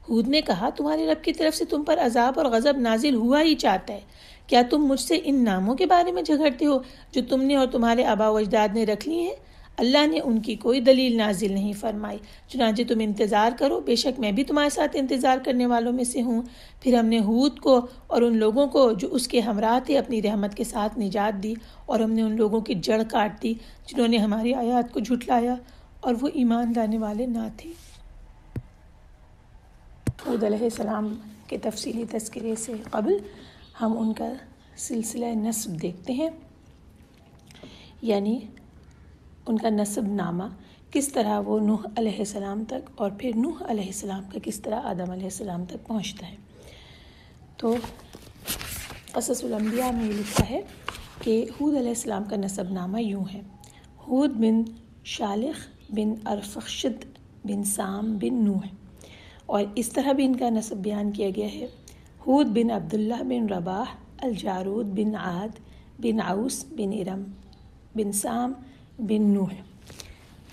ہود نے کہا تمہارے رب کی طرف سے تم پر عذاب اور غضب نازل ہوا ہی چاہتا ہے۔ کیا تم مجھ سے ان ناموں کے بارے میں جھگڑتے ہو جو تم نے اور تمہارے آبا و اجداد نے رکھ لی ہیں؟ اللہ نے ان کی کوئی دلیل نازل نہیں فرمائی، چنانچہ تم انتظار کرو، بے شک میں بھی تمہارے ساتھ انتظار کرنے والوں میں سے ہوں۔ پھر ہم نے ہود کو اور ان لوگوں کو جو اس کے ہمراہ تھے اپنی رحمت کے ساتھ نجات دی، اور ہم نے ان لوگوں کی جڑ کاٹ دی جنہوں نے ہماری آیات کو جھٹلایا اور وہ ایمان لانے والے نہ تھے۔ ہود علیہ السلام کے تفصیلی تذکرے سے قبل ہم ان کا سلسلہ نسب دیکھتے ہیں، یعنی ان کا نسب نامہ، کس طرح وہ نوح علیہ السلام تک اور پھر نوح علیہ السلام کا کس طرح آدم علیہ السلام تک پہنچتا ہے۔ تو قصص الانبیاء میں یہ لکھا ہے کہ ہود علیہ السلام کا نسب نامہ یوں ہے: ہود بن شالخ بن ارفخشد بن سام بن نوح، اور اس طرح بھی ان کا نسب بیان کیا گیا ہے: ہود بن عبداللہ بن رباح الجارود بن عاد بن عوس بن ارم بن سام بن نوح۔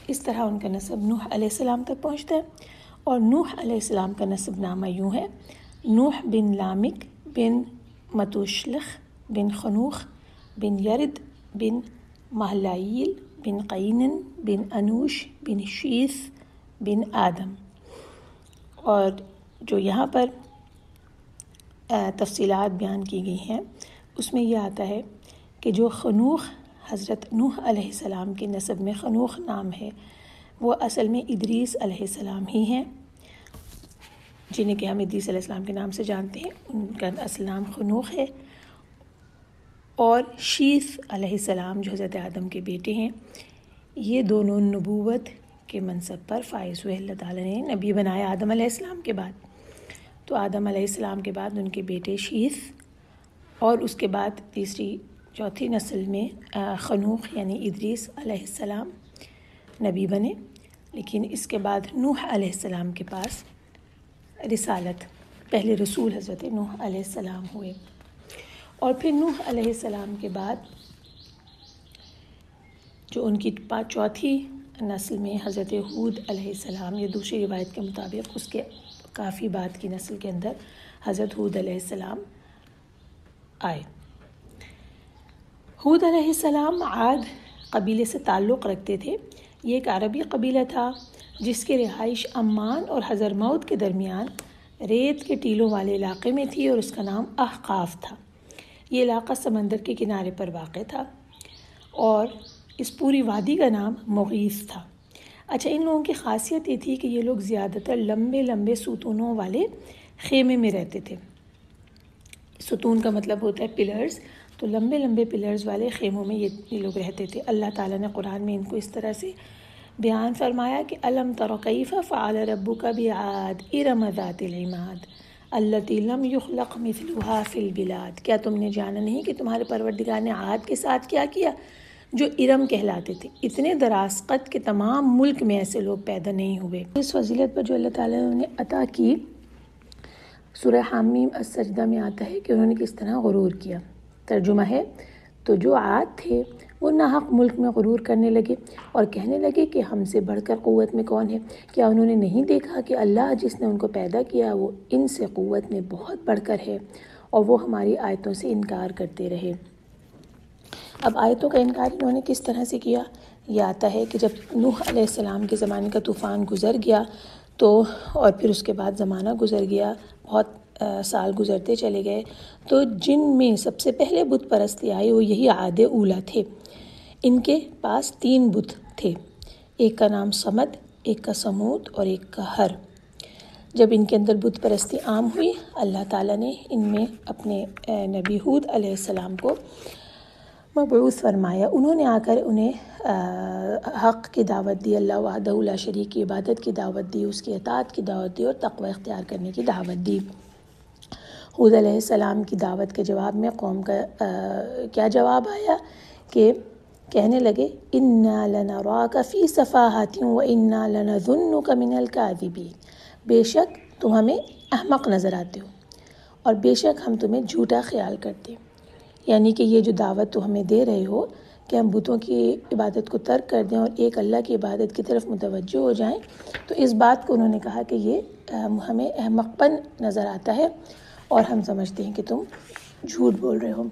اس طرح ان کا نسب نوح علیہ السلام تک پہنچتا ہے۔ اور نوح علیہ السلام کا نسب نامہ یوں ہے: نوح بن لامک بن متوشلخ بن خنوخ بن یرد بن مہلائیل بن قینن بن انوش بن شیث بن آدم۔ اور جو یہاں پر تفصیلات بیان کی گئی ہیں اس میں یہ آتا ہے کہ جو خنوخ حضرت نوح علیہ السلام کے نسب میں خنوخ نام ہے، وہ اصل میں ادریس علیہ السلام ہی ہیں، جنہیں کہ ہم ادریس علیہ السلام کے نام سے جانتے ہیں۔ ان کا اصل نام خنوخ ہے۔ اور شیث علیہ السلام جو حضرت آدم کے بیٹے ہیں، یہ دونوں نبوت کے منصب پر فائز ہوئے۔ اللہ تعالیٰ نے نبی بنایا آدم علیہ السلام کے بعد، تو آدم علیہ السلام کے بعد ان کے بیٹے شیث، اور اس کے بعد تیسری چوتھی نسل میں خنوخ یعنی ادریس علیہ السلام نبی بنے۔ لیکن اس کے بعد نوح علیہ السلام کے پاس رسالت، پہلے رسول حضرت نوح علیہ السلام ہوئے۔ اور پھر نوح علیہ السلام کے بعد جو ان کی چوتھی نسل میں حضرت ہود علیہ السلام، یہ دوسری روایت کے مطابق اس کے کافی بعد کی نسل کے اندر حضرت ہود علیہ السلام آئے۔ ہود علیہ السلام عاد قبیلے سے تعلق رکھتے تھے۔ یہ ایک عربی قبیلہ تھا جس کی رہائش عمان اور حضرموت کے درمیان ریت کے ٹیلوں والے علاقے میں تھی، اور اس کا نام احقاف تھا۔ یہ علاقہ سمندر کے کنارے پر واقع تھا اور اس پوری وادی کا نام مغیث تھا۔ اچھا، ان لوگوں کی خاصیت یہ تھی کہ یہ لوگ زیادہ تر لمبے لمبے ستونوں والے خیمے میں رہتے تھے۔ ستون کا مطلب ہوتا ہے پلرز، تو لمبے لمبے پلرز والے خیموں میں یہ لوگ رہتے تھے۔ اللہ تعالیٰ نے قرآن میں ان کو اس طرح سے بیان فرمایا کہ الم تر کیف فعل ربک بعاد ارم ذات العماد التی لم یخلق مثلها فی البلاد۔ کیا تم نے جانا نہیں کہ تمہارے پروردگار نے عاد کے ساتھ کیا کیا جو ارم کہلاتے تھے، اتنے دراز قد کہ تمام ملک میں ایسے لوگ پیدا نہیں ہوئے۔ اس فضیلت پر جو اللہ تعالیٰ نے انہیں عطا کی، سورہ حامیم السجدہ میں آتا ہے کہ انہوں نے کس طرح غرور کیا۔ ترجمہ ہے، تو جو عاد تھے وہ ناحق ملک میں غرور کرنے لگے اور کہنے لگے کہ ہم سے بڑھ کر قوت میں کون ہے؟ کیا انہوں نے نہیں دیکھا کہ اللہ جس نے ان کو پیدا کیا وہ ان سے قوت میں بہت بڑھ کر ہے، اور وہ ہماری آیتوں سے انکار کرتے رہے۔ اب آیتوں کا انکار انہوں نے کس طرح سے کیا؟ یہ آتا ہے کہ جب نوح علیہ السلام کے زمانے کا طوفان گزر گیا تو، اور پھر اس کے بعد زمانہ گزر گیا، بہت سال گزرتے چلے گئے، تو جن میں سب سے پہلے بت پرستی آئی وہ یہی عاد اولیٰ تھے۔ ان کے پاس 3 بت تھے، ایک کا نام سمد، ایک کا سمود اور ایک کا ہر۔ جب ان کے اندر بت پرستی عام ہوئی، اللہ تعالیٰ نے ان میں اپنے نبی ہود علیہ السلام کو مبعوث فرمایا، انہوں نے آ کر انہیں حق کی دعوت دی، اللہ وحدہ لا شریک کی عبادت کی دعوت دی، اس کی اطاعت کی دعوت دی اور تقوی اختیار کرنے کی دعوت دی۔ ہود علیہ السلام کی دعوت کے جواب میں قوم کا کیا جواب آیا کہ کہنے لگے اِنَّا لَنَرَاكَ فِي صَفَاحَةٍ وَإِنَّا لَنَظُنُّكَ مِنَ الْكَاذِبِينَ، بے شک تم ہمیں احمق نظر آتے ہو اور بے شک ہم تمہیں جھوٹا خیال کرتے ہیں۔ یعنی کہ یہ جو دعوت تو ہمیں دے رہے ہو کہ ہم بتوں کی عبادت کو ترک کر دیں اور ایک اللہ کی عبادت کی طرف متوجہ ہو جائیں، تو اس بات کو انہوں نے کہا کہ یہ ہمیں احمق پن نظر آتا ہے اور ہم سمجھتے ہیں کہ تم جھوٹ بول رہے ہو۔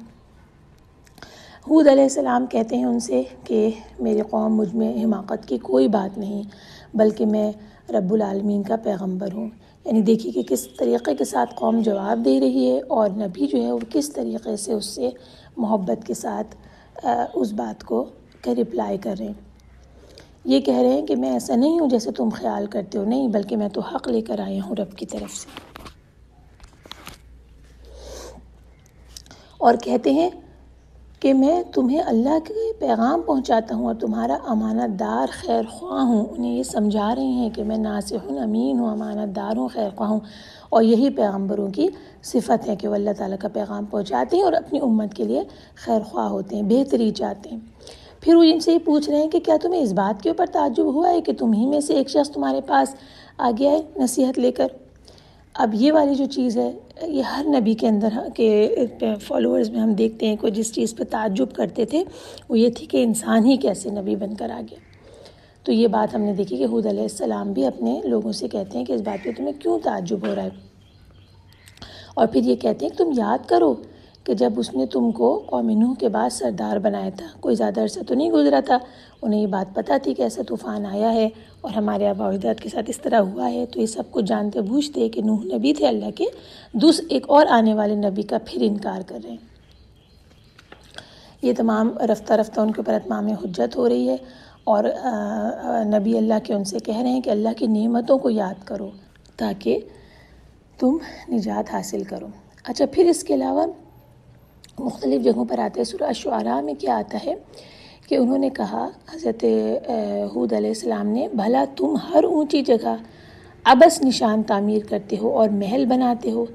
ہود علیہ السلام کہتے ہیں ان سے کہ میری قوم مجھ میں حماقت کی کوئی بات نہیں، بلکہ میں رب العالمین کا پیغمبر ہوں۔ یعنی دیکھیے کہ کس طریقے کے ساتھ قوم جواب دے رہی ہے اور نبی جو ہے وہ کس طریقے سے اس سے محبت کے ساتھ اس بات کو کا رپلائی کر رہے ہیں۔ یہ کہہ رہے ہیں کہ میں ایسا نہیں ہوں جیسے تم خیال کرتے ہو، نہیں بلکہ میں تو حق لے کر آیا ہوں رب کی طرف سے۔ اور کہتے ہیں کہ میں تمہیں اللہ کے پیغام پہنچاتا ہوں اور تمہارا امانت دار خیر خواہ ہوں۔ انہیں یہ سمجھا رہے ہیں کہ میں ناصح امین ہوں، امانت دار ہوں، خیر خواہ ہوں، اور یہی پیغمبروں کی صفت ہے کہ وہ اللہ تعالیٰ کا پیغام پہنچاتے ہیں اور اپنی امت کے لیے خیر خواہ ہوتے ہیں، بہتری چاہتے ہیں۔ پھر وہ ان سے یہ پوچھ رہے ہیں کہ کیا تمہیں اس بات کے اوپر تعجب ہوا ہے کہ تم ہی میں سے ایک شخص تمہارے پاس آ گیا ہے نصیحت لے کر؟ اب یہ والی جو چیز ہے یہ ہر نبی کے اندر کے فالوورز میں ہم دیکھتے ہیں کہ جس چیز پہ تعجب کرتے تھے وہ یہ تھی کہ انسان ہی کیسے نبی بن کر آ گیا۔ تو یہ بات ہم نے دیکھی کہ ہود علیہ السلام بھی اپنے لوگوں سے کہتے ہیں کہ اس بات پہ تمہیں کیوں تعجب ہو رہا ہے، اور پھر یہ کہتے ہیں کہ تم یاد کرو کہ جب اس نے تم کو قوم نوح کے بعد سردار بنایا تھا، کوئی زیادہ عرصہ تو نہیں گزرا تھا، انہیں یہ بات پتہ تھی کہ ایسا طوفان آیا ہے اور ہمارے آباء و اجداد کے ساتھ اس طرح ہوا ہے، تو یہ سب کچھ جانتے بوجھتے کہ نوح نبی تھے اللہ کے، ایک اور آنے والے نبی کا پھر انکار کر رہے ہیں۔ یہ تمام رفتہ رفتہ ان کے اوپر اتمام حجت ہو رہی ہے، اور نبی اللہ کے ان سے کہہ رہے ہیں کہ اللہ کی نعمتوں کو یاد کرو تاکہ تم نجات حاصل کرو۔ اچھا، پھر اس کے علاوہ مختلف جگہوں پر آتا ہے، سورہ الشعراء میں کیا آتا ہے کہ انہوں نے کہا، حضرت ہود علیہ السلام نے، بھلا تم ہر اونچی جگہ عبث نشان تعمیر کرتے ہو اور محل بناتے ہو،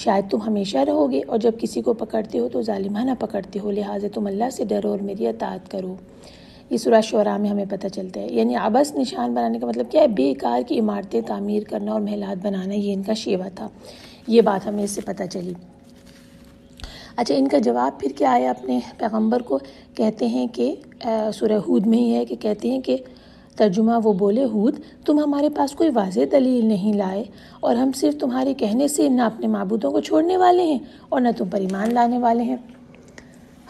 شاید تم ہمیشہ رہو گے، اور جب کسی کو پکڑتے ہو تو ظالمانہ پکڑتے ہو، لہٰذا تم اللہ سے ڈرو اور میری اطاعت کرو۔ یہ سورہ شعراء میں ہمیں پتہ چلتا ہے۔ یعنی عبث نشان بنانے کا مطلب کیا ہے؟ بیکار کی عمارتیں تعمیر کرنا اور محلات بنانا، یہ ان کا شیوہ تھا۔ یہ بات ہمیں اس سے پتہ چلی۔ اچھا، ان کا جواب پھر کیا آیا اپنے پیغمبر کو؟ کہتے ہیں کہ سورہ ہود میں ہی ہے کہ کہتے ہیں کہ ترجمہ وہ بولے، ہود تم ہمارے پاس کوئی واضح دلیل نہیں لائے اور ہم صرف تمہارے کہنے سے نہ اپنے معبودوں کو چھوڑنے والے ہیں اور نہ تم پر ایمان لانے والے ہیں۔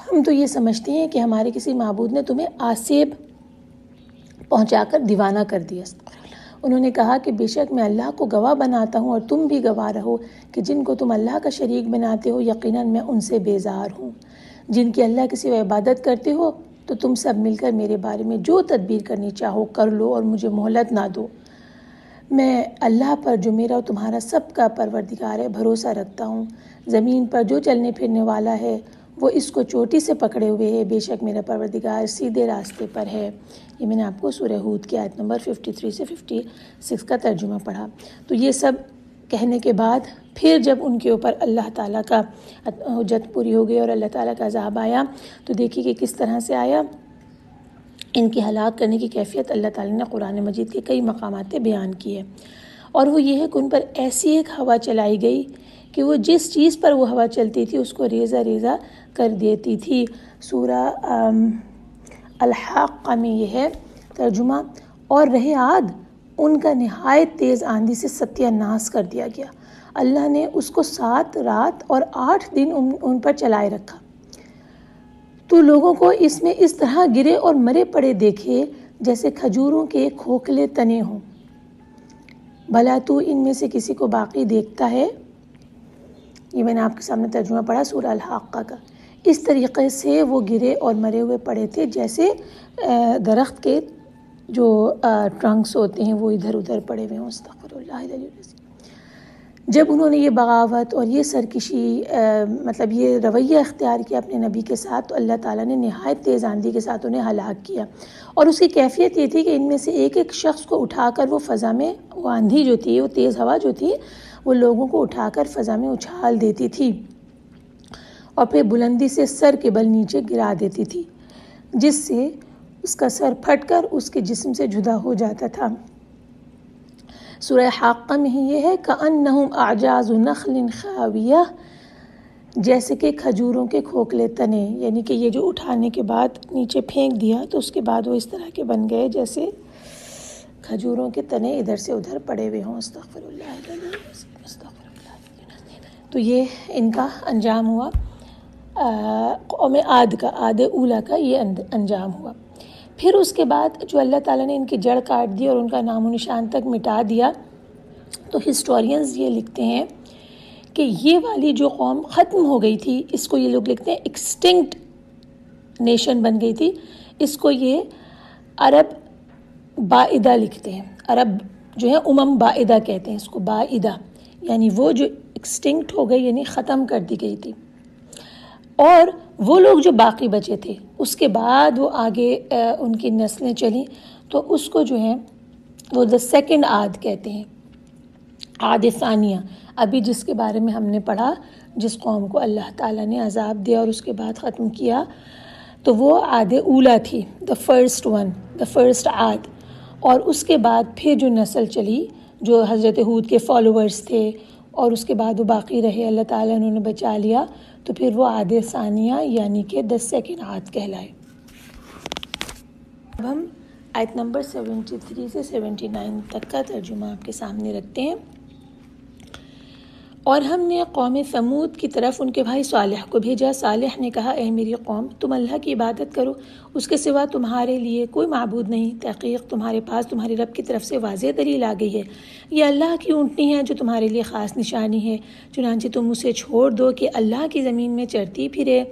ہم تو یہ سمجھتے ہیں کہ ہمارے کسی معبود نے تمہیں آسیب پہنچا کر دیوانہ کر دیا۔ انہوں نے کہا کہ بے شک میں اللہ کو گواہ بناتا ہوں اور تم بھی گواہ رہو کہ جن کو تم اللہ کا شریک بناتے ہو یقیناً میں ان سے بیزار ہوں۔ جن کی اللہ کے سوا عبادت کرتے ہو تو تم سب مل کر میرے بارے میں جو تدبیر کرنی چاہو کر لو اور مجھے مہلت نہ دو۔ میں اللہ پر جو میرا اور تمہارا سب کا پروردگار ہے بھروسہ رکھتا ہوں۔ زمین پر جو چلنے پھرنے والا ہے وہ اس کو چوٹی سے پکڑے ہوئے ہے، بے شک میرا پروردگار سیدھے راستے پر ہے۔ یہ میں نے آپ کو سورہ ہود کی آیت نمبر 53 سے 56 کا ترجمہ پڑھا۔ تو یہ سب کہنے کے بعد پھر جب ان کے اوپر اللہ تعالیٰ کا حجت پوری ہو گئی اور اللہ تعالیٰ کا عذاب آیا، تو دیکھیے کہ کس طرح سے آیا۔ ان کی ہلاک کرنے کی کیفیت اللہ تعالیٰ نے قرآن مجید کے کئی مقامات پہ بیان کی ہے، اور وہ یہ ہے کہ ان پر ایسی ایک ہوا چلائی گئی کہ وہ جس چیز پر وہ ہوا چلتی تھی اس کو ریزہ ریزہ کر دیتی تھی۔ سورہ الحاقہ میں یہ ہے ترجمہ، اور رہے عاد ان کا نہایت تیز آندھی سے ستیہ ناس کر دیا گیا، اللہ نے اس کو 7 رات اور 8 دن ان پر چلائے رکھا، تو لوگوں کو اس میں اس طرح گرے اور مرے پڑے دیکھے جیسے کھجوروں کے کھوکھلے تنے ہوں، بھلا تو ان میں سے کسی کو باقی دیکھتا ہے؟ یہ میں نے آپ کے سامنے ترجمہ پڑھا سورہ الحاقہ کا۔ اس طریقے سے وہ گرے اور مرے ہوئے پڑے تھے جیسے درخت کے جو ٹرنکس ہوتے ہیں وہ ادھر ادھر پڑے ہوئے ہوں۔ استغفر اللہ العلی العظیم۔ جب انہوں نے یہ بغاوت اور یہ سرکشی مطلب یہ رویہ اختیار کیا اپنے نبی کے ساتھ، تو اللہ تعالیٰ نے نہایت تیز آندھی کے ساتھ انہیں ہلاک کیا، اور اس کی کیفیت یہ تھی کہ ان میں سے ایک ایک شخص کو اٹھا کر وہ فضا میں، وہ آندھی جو تھی، وہ تیز ہوا جو تھی، وہ لوگوں کو اٹھا کر فضا میں اچھال دیتی تھی اور پھر بلندی سے سر کے بل نیچے گرا دیتی تھی، جس سے اس کا سر پھٹ کر اس کے جسم سے جدا ہو جاتا تھا۔ سورہ حاقہ میں ہی یہ ہے کأنہم اعجاز نخل خاویہ، جیسے کہ کھجوروں کے کھوکھلے تنے، یعنی کہ یہ جو اٹھانے کے بعد نیچے پھینک دیا تو اس کے بعد وہ اس طرح کے بن گئے جیسے کھجوروں کے تنے ادھر سے ادھر پڑے ہوئے ہوں۔ استغفر اللہ، استغفر اللہ۔ تو یہ ان کا انجام ہوا، قوم عاد کا، عاد اولیٰ کا یہ انجام ہوا۔ پھر اس کے بعد جو اللہ تعالیٰ نے ان کی جڑ کاٹ دی اور ان کا نام و نشان تک مٹا دیا، تو ہسٹورینز یہ لکھتے ہیں کہ یہ والی جو قوم ختم ہو گئی تھی، اس کو یہ لوگ لکھتے ہیں ایکسٹنکٹ نیشن بن گئی تھی، اس کو یہ عرب بائدہ لکھتے ہیں۔ عرب جو ہے بائدہ کہتے ہیں اس کو، بائدہ یعنی وہ جو ایکسٹنکٹ ہو گئی، یعنی ختم کر دی گئی تھی۔ اور وہ لوگ جو باقی بچے تھے، اس کے بعد وہ آگے ان کی نسلیں چلیں، تو اس کو جو ہے وہ دا سیکنڈ عاد کہتے ہیں، عاد ثانیہ۔ ابھی جس کے بارے میں ہم نے پڑھا، جس قوم کو اللہ تعالیٰ نے عذاب دیا اور اس کے بعد ختم کیا، تو وہ عاد اولیٰ تھی، the first one, the first عاد۔ اور اس کے بعد پھر جو نسل چلی، جو حضرت ہود کے فالوورز تھے، اور اس کے بعد وہ باقی رہے، اللہ تعالیٰ نے انہیں بچا لیا، تو پھر وہ عاد ثانیہ یعنی کہ دا سیکنڈ عاد کہلائے۔ اب ہم آیت نمبر 73 سے 79 تک کا ترجمہ آپ کے سامنے رکھتے ہیں۔ اور ہم نے قوم ثمود کی طرف ان کے بھائی صالح کو بھیجا۔ صالح نے کہا، اے میری قوم، تم اللہ کی عبادت کرو، اس کے سوا تمہارے لیے کوئی معبود نہیں۔ تحقیق تمہارے پاس تمہارے رب کی طرف سے واضح دلیل آ گئی ہے، یہ اللہ کی اونٹنی ہے جو تمہارے لیے خاص نشانی ہے، چنانچہ تم اسے چھوڑ دو کہ اللہ کی زمین میں چرتی پھرے،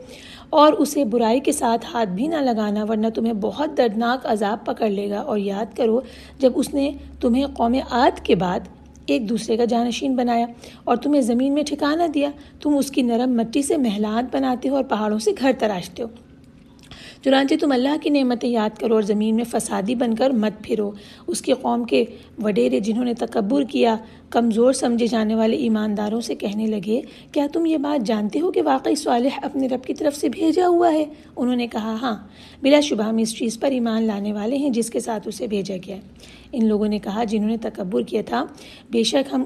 اور اسے برائی کے ساتھ ہاتھ بھی نہ لگانا، ورنہ تمہیں بہت دردناک عذاب پکڑ لے گا۔ اور یاد کرو جب اس نے تمہیں قوم عاد کے بعد ایک دوسرے کا جانشین بنایا اور تمہیں زمین میں ٹھکانہ دیا، تم اس کی نرم مٹی سے محلات بناتے ہو اور پہاڑوں سے گھر تراشتے ہو۔ چنانچہ تم اللہ کی نعمتیں یاد کرو اور زمین میں فسادی بن کر مت پھرو۔ اس کی قوم کے وڈیرے جنہوں نے تکبر کیا، کمزور سمجھے جانے والے ایمانداروں سے کہنے لگے، کیا تم یہ بات جانتے ہو کہ واقعی صالح اپنے رب کی طرف سے بھیجا ہوا ہے؟ انہوں نے کہا، ہاں، بلا شبہ ہم اس چیز پر ایمان لانے والے ہیں جس کے ساتھ اسے بھیجا گیا ہے۔ ان لوگوں نے کہا جنہوں نے تکبر کیا تھا، بے شک ہم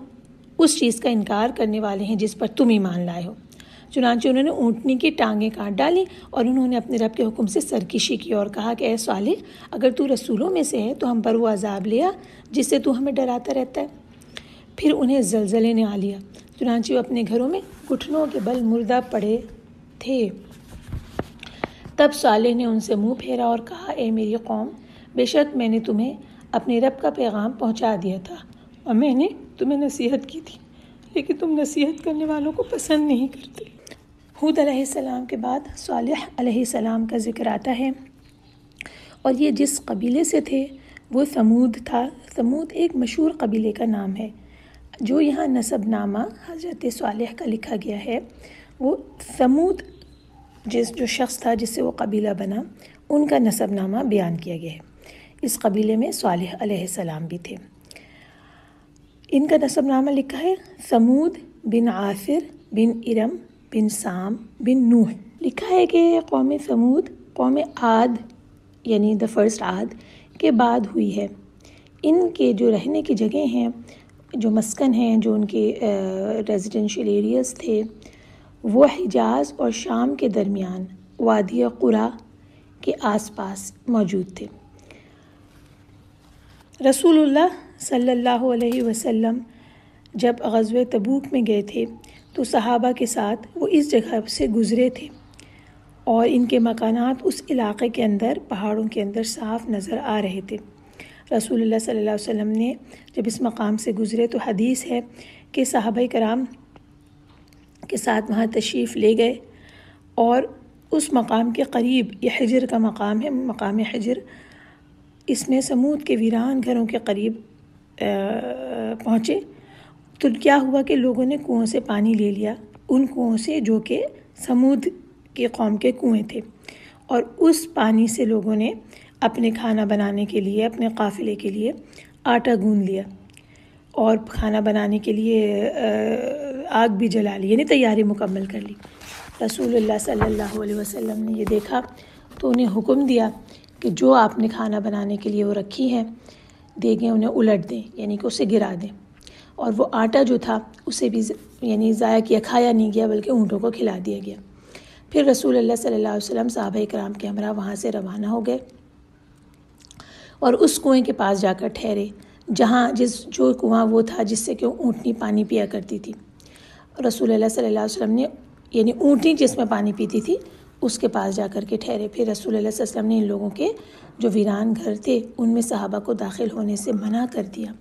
اس چیز کا انکار کرنے والے ہیں جس پر تم ایمان لائے ہو۔ چنانچہ انہوں نے اونٹنی کی ٹانگیں کاٹ ڈالیں اور انہوں نے اپنے رب کے حکم سے سرکشی کی اور کہا کہ اے صالح، اگر تو رسولوں میں سے ہے تو ہم پر وہ عذاب لیا جس سے تو ہمیں ڈراتا رہتا ہے۔ پھر انہیں زلزلے نے آ لیا، چنانچہ وہ اپنے گھروں میں گھٹنوں کے بل مردہ پڑے تھے۔ تب صالح نے ان سے منہ پھیرا اور کہا، اے میری قوم، بے شک میں نے تمہیں اپنے رب کا پیغام پہنچا دیا تھا اور میں نے تمہیں نصیحت کی تھی، لیکن تم نصیحت کرنے والوں کو پسند نہیں کرتے۔ ہود علیہ السلام کے بعد صالح علیہ السلام کا ذکر آتا ہے، اور یہ جس قبیلے سے تھے وہ ثمود تھا۔ ثمود ایک مشہور قبیلے کا نام ہے۔ جو یہاں نسب نامہ حضرت صالح کا لکھا گیا ہے، وہ ثمود جو شخص تھا جس سے وہ قبیلہ بنا، ان کا نسب نامہ بیان کیا گیا ہے۔ اس قبیلے میں صالح علیہ السلام بھی تھے۔ ان کا نسب نامہ لکھا ہے ثمود بن عاصر بن ارم بن سام بن نوح۔ لکھا ہے کہ قوم ثمود قوم عاد یعنی دا فرسٹ عاد کے بعد ہوئی ہے۔ ان کے جو رہنے کی جگہ ہیں، جو مسکن ہیں، جو ان کے ریزیڈینشیل ایریاز تھے، وہ حجاز اور شام کے درمیان وادی قرا کے آس پاس موجود تھے۔ رسول اللہ صلی اللہ علیہ وسلم جب غزوہ تبوک میں گئے تھے تو صحابہ کے ساتھ وہ اس جگہ سے گزرے تھے، اور ان کے مکانات اس علاقے کے اندر، پہاڑوں کے اندر صاف نظر آ رہے تھے۔ رسول اللہ صلی اللہ علیہ وسلم نے جب اس مقام سے گزرے تو حدیث ہے کہ صحابہ کرام کے ساتھ وہاں تشریف لے گئے، اور اس مقام کے قریب، یہ حجر کا مقام ہے، مقام حجر، اس میں ثمود کے ویران گھروں کے قریب پہنچے تو کیا ہوا کہ لوگوں نے کنویں سے پانی لے لیا، ان کنویں سے جو کہ سمود کے قوم کے کنویں تھے، اور اس پانی سے لوگوں نے اپنے کھانا بنانے کے لیے، اپنے قافلے کے لیے آٹا گوندھ لیا اور کھانا بنانے کے لیے آگ بھی جلا لی، یعنی تیاری مکمل کر لی۔ رسول اللہ صلی اللہ علیہ وسلم نے یہ دیکھا تو انہیں حکم دیا کہ جو آپ نے کھانا بنانے کے لیے وہ رکھی ہیں دیگیں انہیں الٹ دیں، یعنی کہ اسے گرا دیں، اور وہ آٹا جو تھا اسے بھی یعنی ضائع کیا، کھایا نہیں گیا بلکہ اونٹوں کو کھلا دیا گیا۔ پھر رسول اللہ صلی اللہ علیہ وسلم صحابہ کرام کے ہمراہ وہاں سے روانہ ہو گئے اور اس کنویں کے پاس جا کر ٹھہرے جہاں جو کنواں وہ تھا جس سے کہ اونٹنی پانی پیا کرتی تھی۔ رسول اللہ صلی اللہ علیہ وسلم نے یعنی اونٹنی جس میں پانی پیتی تھی اس کے پاس جا کر کے ٹھہرے۔ پھر رسول اللہ صلی اللہ علیہ وسلم نے ان لوگوں کے جو ویران گھر تھے ان میں صحابہ کو داخل ہونے سے منع کر دیا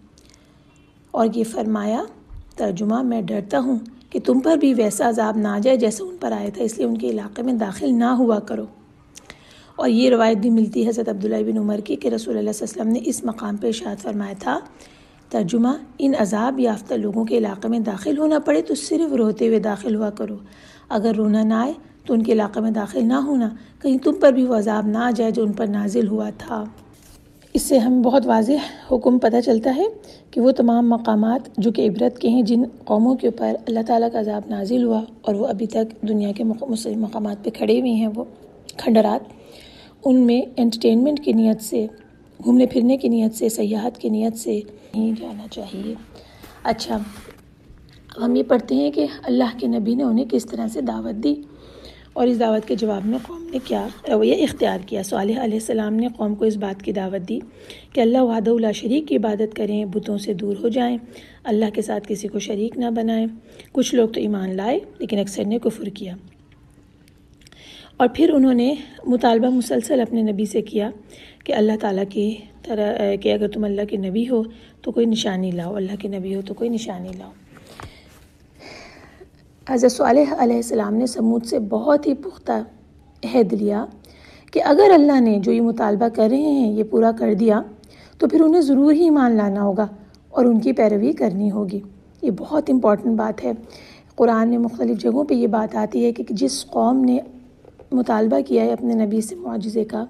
اور یہ فرمایا، ترجمہ، میں ڈرتا ہوں کہ تم پر بھی ویسا عذاب نہ آ جائے جیسا ان پر آیا تھا، اس لیے ان کے علاقے میں داخل نہ ہوا کرو۔ اور یہ روایت بھی ملتی ہے حضرت عبداللہ بن عمر کی کہ رسول اللہ صلی اللہ علیہ وسلم نے اس مقام پہ ارشاد فرمایا تھا، ترجمہ، ان عذاب یافتہ لوگوں کے علاقے میں داخل ہونا پڑے تو صرف روتے ہوئے داخل ہوا کرو، اگر رونا نہ آئے تو ان کے علاقے میں داخل نہ ہونا، کہیں تم پر بھی وہ عذاب نہ آ جائے جو ان پر نازل ہوا تھا۔ اس سے ہمیں بہت واضح حکم پتہ چلتا ہے کہ وہ تمام مقامات جو کہ عبرت کے ہیں، جن قوموں کے اوپر اللہ تعالیٰ کا عذاب نازل ہوا اور وہ ابھی تک دنیا کے مختلف مقامات پہ کھڑے ہوئے ہیں، وہ کھنڈرات، ان میں انٹرٹینمنٹ کی نیت سے، گھومنے پھرنے کی نیت سے، سیاحت کی نیت سے نہیں جانا چاہیے۔ اچھا، ہم یہ پڑھتے ہیں کہ اللہ کے نبی نے انہیں کس طرح سے دعوت دی اور اس دعوت کے جواب میں قوم نے کیا رویہ اختیار کیا۔ صالح علیہ السلام نے قوم کو اس بات کی دعوت دی کہ اللہ وحدہ لا شریک کی عبادت کریں، بتوں سے دور ہو جائیں، اللہ کے ساتھ کسی کو شریک نہ بنائیں۔ کچھ لوگ تو ایمان لائے لیکن اکثر نے کفر کیا، اور پھر انہوں نے مطالبہ مسلسل اپنے نبی سے کیا کہ اللہ تعالیٰ کی طرح کہ اگر تم اللہ کے نبی ہو تو کوئی نشانی لاؤ، اللہ کے نبی ہو تو کوئی نشانی لاؤ۔ حضرت صالح علیہ السلام نے سمود سے بہت ہی پختہ عہد لیا کہ اگر اللہ نے جو یہ مطالبہ کر رہے ہیں یہ پورا کر دیا تو پھر انہیں ضرور ہی ایمان لانا ہوگا اور ان کی پیروی کرنی ہوگی۔ یہ بہت امپورٹنٹ بات ہے۔ قرآن میں مختلف جگہوں پہ یہ بات آتی ہے کہ جس قوم نے مطالبہ کیا ہے اپنے نبی سے معجزے کا،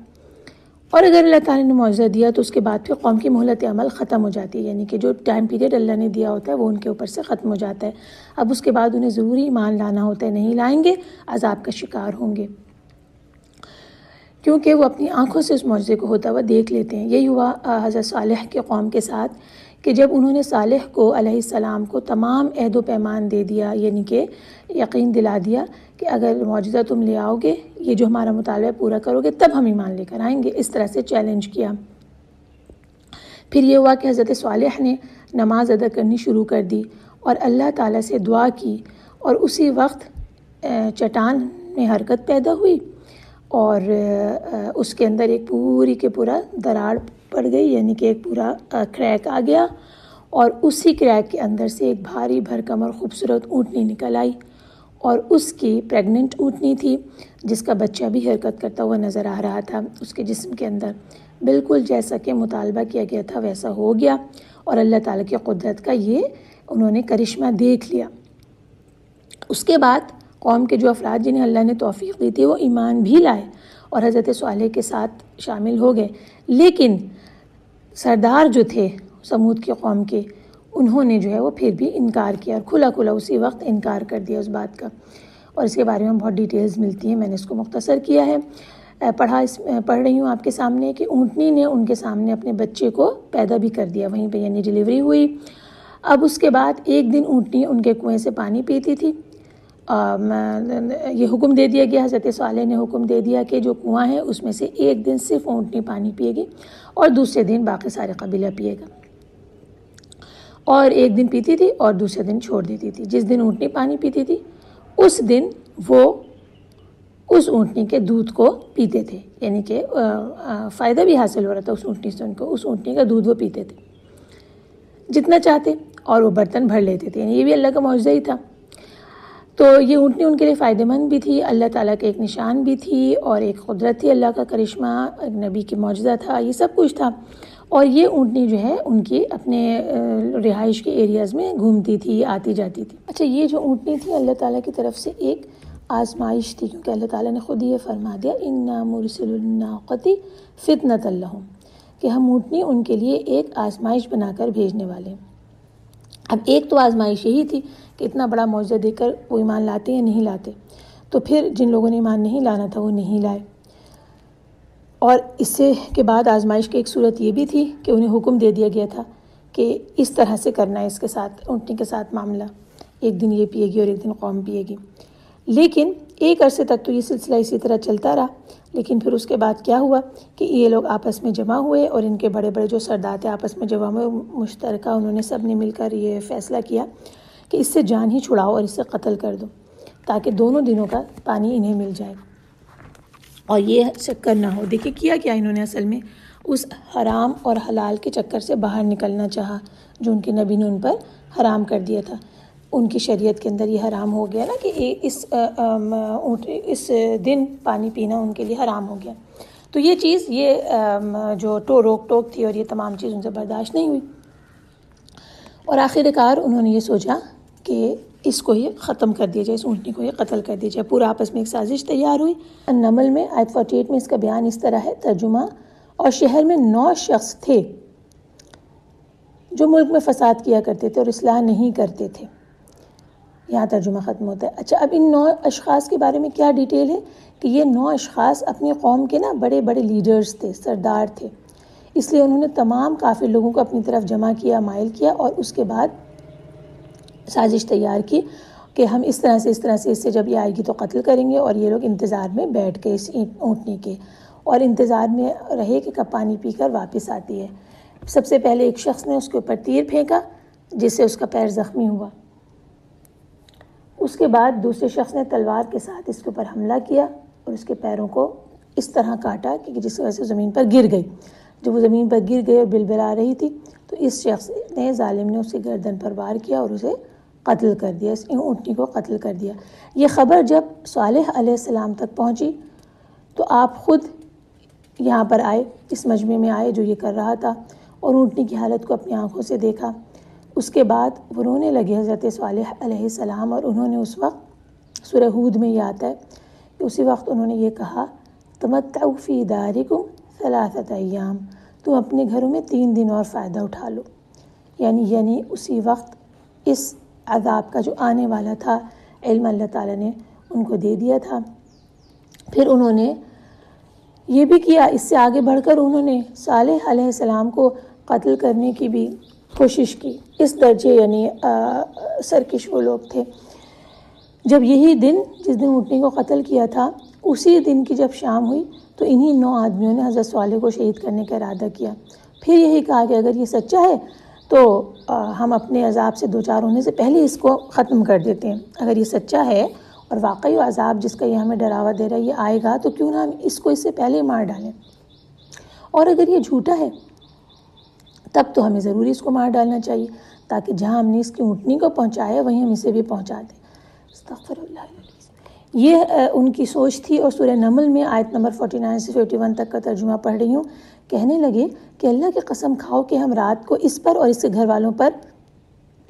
اور اگر اللہ تعالیٰ نے معجزہ دیا تو اس کے بعد پھر قوم کی مہلت عمل ختم ہو جاتی ہے، یعنی کہ جو ٹائم پیریڈ اللہ نے دیا ہوتا ہے وہ ان کے اوپر سے ختم ہو جاتا ہے۔ اب اس کے بعد انہیں ضروری ایمان لانا ہوتا ہے، نہیں لائیں گے عذاب کا شکار ہوں گے، کیونکہ وہ اپنی آنکھوں سے اس معجزے کو ہوتا ہوا دیکھ لیتے ہیں۔ یہی ہوا حضرت صالح کے قوم کے ساتھ کہ جب انہوں نے صالح کو علیہ السلام کو تمام عہد و پیمان دے دیا، یعنی کہ یقین دلا دیا کہ اگر معجزہ تم لے آؤ گے، یہ جو ہمارا مطالبہ پورا کرو گے تب ہم ایمان لے کر آئیں گے، اس طرح سے چیلنج کیا۔ پھر یہ ہوا کہ حضرت صالح نے نماز ادا کرنی شروع کر دی اور اللہ تعالیٰ سے دعا کی، اور اسی وقت چٹان میں حرکت پیدا ہوئی اور اس کے اندر ایک پوری کے پورا دراڑ پڑ گئی، یعنی کہ ایک پورا کریک آ گیا، اور اسی کریک کے اندر سے ایک بھاری بھرکم اور خوبصورت اونٹنی نکل آئی، اور اس کی پریگننٹ اونٹنی تھی جس کا بچہ بھی حرکت کرتا ہوا نظر آ رہا تھا اس کے جسم کے اندر۔ بالکل جیسا کہ مطالبہ کیا گیا تھا ویسا ہو گیا، اور اللہ تعالیٰ کی قدرت کا یہ انہوں نے کرشمہ دیکھ لیا۔ اس کے بعد قوم کے جو افراد جنہیں اللہ نے توفیق دی تھی وہ ایمان بھی لائے اور حضرت صالح کے ساتھ شامل ہو گئے، لیکن سردار جو تھے سمود کی قوم کے، انہوں نے جو ہے وہ پھر بھی انکار کیا اور کھلا کھلا اسی وقت انکار کر دیا اس بات کا، اور اس کے بارے میں بہت ڈیٹیلز ملتی ہیں، میں نے اس کو مختصر کیا ہے، پڑھ رہی ہوں آپ کے سامنے کہ اونٹنی نے ان کے سامنے اپنے بچے کو پیدا بھی کر دیا وہیں پہ، یعنی ڈیلیوری ہوئی۔ اب اس کے بعد ایک دن اونٹنی ان کے کنویں سے پانی پیتی تھی، یہ حکم دے دیا گیا، حضرت صالح نے حکم دے دیا کہ جو کنواں ہے اس میں سے ایک دن صرف اونٹنی پانی پیے گی اور دوسرے دن باقی سارے قبیلہ پیے گا، اور ایک دن پیتی تھی اور دوسرے دن چھوڑ دیتی تھی۔ جس دن اونٹنی پانی پیتی تھی اس دن وہ اس اونٹنی کے دودھ کو پیتے تھے، یعنی کہ فائدہ بھی حاصل ہو رہا تھا اس اونٹنی سے ان کو، اس اونٹنی کا دودھ وہ پیتے تھے جتنا چاہتے، اور وہ برتن بھر لیتے تھے، یعنی یہ بھی اللہ کا معجزہ ہی تھا۔ تو یہ اونٹنی ان کے لیے فائدہ مند بھی تھی، اللہ تعالیٰ کا ایک نشان بھی تھی، اور ایک قدرت تھی اللہ کا کرشمہ، ایک نبی کی معجزہ تھا، یہ سب کچھ تھا۔ اور یہ اونٹنی جو ہے ان کی اپنے رہائش کے ایریاز میں گھومتی تھی، آتی جاتی تھی۔ اچھا، یہ جو اونٹنی تھی اللہ تعالیٰ کی طرف سے ایک آزمائش تھی، کیونکہ اللہ تعالیٰ نے خود یہ فرما دیا اِنَّا مُرْسِلُ النَّاقَةِ فِتْنَةً لَهُمْ، کہ ہم اونٹنی ان کے لیے ایک آزمائش بنا کر بھیجنے والے ہیں۔ اب ایک تو آزمائش یہی تھی کہ اتنا بڑا معجزہ دے کر وہ ایمان لاتے یا نہیں لاتے، تو پھر جن لوگوں نے ایمان نہیں لانا تھا وہ نہیں لائے۔ اور اس سے کے بعد آزمائش کی ایک صورت یہ بھی تھی کہ انہیں حکم دے دیا گیا تھا کہ اس طرح سے کرنا ہے اس کے ساتھ، اونٹنی کے ساتھ معاملہ، ایک دن یہ پیے گی اور ایک دن قوم پیے گی۔ لیکن ایک عرصے تک تو یہ سلسلہ اسی طرح چلتا رہا، لیکن پھر اس کے بعد کیا ہوا کہ یہ لوگ آپس میں جمع ہوئے، اور ان کے بڑے بڑے جو سردار تھے آپس میں جمع ہوئے، مشترکہ انہوں نے سب نے مل کر یہ فیصلہ کیا کہ اس سے جان ہی چھڑاؤ اور اس سے قتل کر دو، تاکہ دونوں دنوں کا پانی انہیں مل جائے اور یہ چکر نہ ہو۔ دیکھیں کیا انہوں نے اصل میں اس حرام اور حلال کے چکر سے باہر نکلنا چاہا جو ان کے نبی نے ان پر حرام کر دیا تھا۔ ان کی شریعت کے اندر یہ حرام ہو گیا نا کہ اس دن پانی پینا ان کے لیے حرام ہو گیا، تو یہ چیز یہ جو روک ٹوک تھی اور یہ تمام چیز ان سے برداشت نہیں ہوئی، اور آخر کار انہوں نے یہ سوچا کہ اس کو یہ ختم کر دیا جائے، اس اونٹنی کو یہ قتل کر دیا جائے۔ پورا آپس میں ایک سازش تیار ہوئی۔ النمل میں آیت 48 میں اس کا بیان اس طرح ہے، ترجمہ: اور شہر میں 9 شخص تھے جو ملک میں فساد کیا کرتے تھے اور اصلاح نہیں کرتے تھے۔ یہاں ترجمہ ختم ہوتا ہے۔ اچھا، اب ان 9 اشخاص کے بارے میں کیا ڈیٹیل ہے کہ یہ 9 اشخاص اپنی قوم کے نا بڑے بڑے لیڈرز تھے، سردار تھے، اس لیے انہوں نے تمام کافر لوگوں کو اپنی طرف جمع کیا، مائل کیا، اور اس کے بعد سازش تیار کی کہ ہم اس طرح سے اس سے جب یہ آئے گی تو قتل کریں گے، اور یہ لوگ انتظار میں بیٹھ گئے اس اونٹنی کے، اور انتظار میں رہے کہ کب پانی پی کر واپس آتی ہے۔ سب سے پہلے ایک شخص نے اس کے اوپر تیر پھینکا جس سے اس کا پیر زخمی ہوا، اس کے بعد دوسرے شخص نے تلوار کے ساتھ اس کے اوپر حملہ کیا اور اس کے پیروں کو اس طرح کاٹا کہ جس کی وجہ سے زمین پر گر گئی۔ جب وہ زمین پر گر گئی اور بلبلا رہی تھی تو اس شخص نے، ظالم نے، اسے گردن پر وار کیا اور اسے قتل کر دیا، اس اونٹنی کو قتل کر دیا۔ یہ خبر جب صالح علیہ السلام تک پہنچی تو آپ خود یہاں پر آئے، اس مجمع میں آئے جو یہ کر رہا تھا، اور اونٹنی کی حالت کو اپنی آنکھوں سے دیکھا۔ اس کے بعد وہ رونے لگے حضرت صالح علیہ السلام، اور انہوں نے اس وقت، سورہ ہود میں یہ آتا ہے کہ اسی وقت انہوں نے یہ کہا، تمتعوا فی دارکم 3 ایام، تم اپنے گھروں میں 3 دن اور فائدہ اٹھا لو۔ یعنی اسی وقت اس عذاب کا جو آنے والا تھا علم اللہ تعالیٰ نے ان کو دے دیا تھا۔ پھر انہوں نے یہ بھی کیا، اس سے آگے بڑھ کر انہوں نے صالح علیہ السلام کو قتل کرنے کی بھی کوشش کی۔ اس درجے یعنی سرکش وہ لوگ تھے۔ جب یہی دن، جس دن اونٹنی کو قتل کیا تھا، اسی دن کی جب شام ہوئی تو انہی 9 آدمیوں نے حضرت صالح کو شہید کرنے کا ارادہ کیا۔ پھر یہی کہا کہ اگر یہ سچا ہے تو ہم اپنے عذاب سے دوچار ہونے سے پہلے اس کو ختم کر دیتے ہیں۔ اگر یہ سچا ہے اور واقعی عذاب جس کا یہ ہمیں ڈراوا دے رہا ہے یہ آئے گا تو کیوں نہ ہم اس کو اس سے پہلے مار ڈالیں، اور اگر یہ جھوٹا ہے تب تو ہمیں ضروری اس کو مار ڈالنا چاہیے، تاکہ جہاں ہم نے اس کی اونٹنی کو پہنچایا وہیں ہم اسے بھی پہنچا دیں۔ استغفر اللہ۔ یہ ان کی سوچ تھی، اور سورہ نمل میں آیت نمبر 49 سے 51 تک کا ترجمہ پڑھ رہی ہوں۔ کہنے لگے کہ اللہ کی قسم کھاؤ کہ ہم رات کو اس پر اور اس کے گھر والوں پر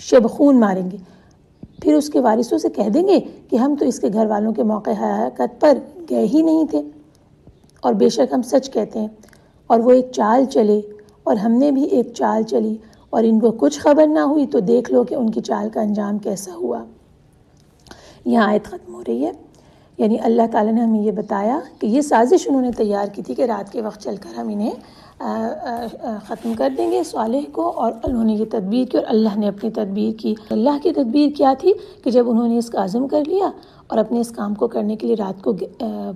شبخون ماریں گے، پھر اس کے وارثوں سے کہہ دیں گے کہ ہم تو اس کے گھر والوں کے موقع ہلاکت پر گئے ہی نہیں تھے، اور بے شک ہم سچ کہتے ہیں، اور وہ ایک چال چلے اور ہم نے بھی ایک چال چلی، اور ان کو کچھ خبر نہ ہوئی تو دیکھ لو کہ ان کی چال کا انجام کیسا ہوا۔ یہاں آیت ختم ہو رہی ہے، یعنی اللہ تعالیٰ نے ہمیں یہ بتایا کہ یہ سازش انہوں نے تیار کی تھی کہ رات کے وقت چل کر ہم انہیں ختم کر دیں گے صالح کو، اور انہوں نے یہ تدبیر کی اور اللہ نے اپنی تدبیر کی۔ اللہ کی تدبیر کیا تھی کہ جب انہوں نے اس کا عزم کر لیا اور اپنے اس کام کو کرنے کے لیے رات کو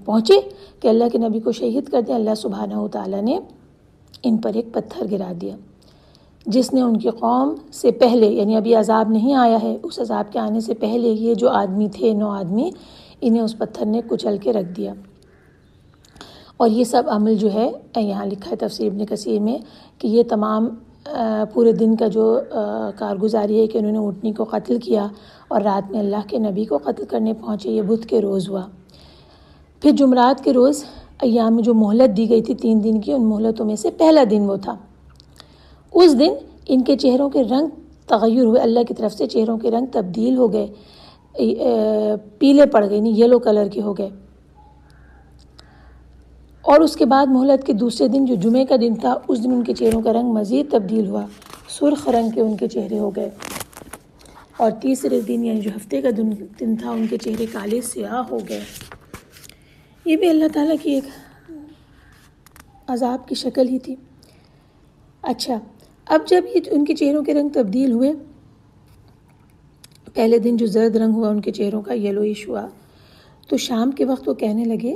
پہنچے کہ اللہ کے نبی کو شہید کر دیں، اللہ سبحانہ و تعالیٰ نے ان پر ایک پتھر گرا دیا جس نے ان کی قوم سے پہلے، یعنی ابھی عذاب نہیں آیا ہے، اس عذاب کے آنے سے پہلے یہ جو آدمی تھے 9 آدمی، انہیں اس پتھر نے کچل کے رکھ دیا۔ اور یہ سب عمل جو ہے یہاں لکھا ہے تفسیر ابن کثیر میں کہ یہ تمام پورے دن کا جو کارگزاری ہے کہ انہوں نے اونٹنی کو قتل کیا اور رات میں اللہ کے نبی کو قتل کرنے پہنچے۔ یہ بدھ کے روز ہوا۔ پھر جمعرات کے روز ایام میں جو مہلت دی گئی تھی 3 دن کی، ان مہلتوں میں سے پہلا دن وہ تھا۔ اس دن ان کے چہروں کے رنگ تغیر ہوئے، اللہ کی طرف سے چہروں کے رنگ تبدیل ہو گئے، پیلے پڑ گئے، یلو کلر کے ہو گئے۔ اور اس کے بعد مہلت کے دوسرے دن جو جمعے کا دن تھا، اس دن ان کے چہروں کا رنگ مزید تبدیل ہوا، سرخ رنگ کے ان کے چہرے ہو گئے۔ اور تیسرے دن یعنی جو ہفتے کا دن تھا، ان کے چہرے کالے سیاہ ہو گئے۔ یہ بھی اللہ تعالیٰ کی ایک عذاب کی شکل ہی تھی۔ اچھا، اب جب یہ ان کے چہروں کے رنگ تبدیل ہوئے، پہلے دن جو زرد رنگ ہوا ان کے چہروں کا، یلوئش ہوا، تو شام کے وقت وہ کہنے لگے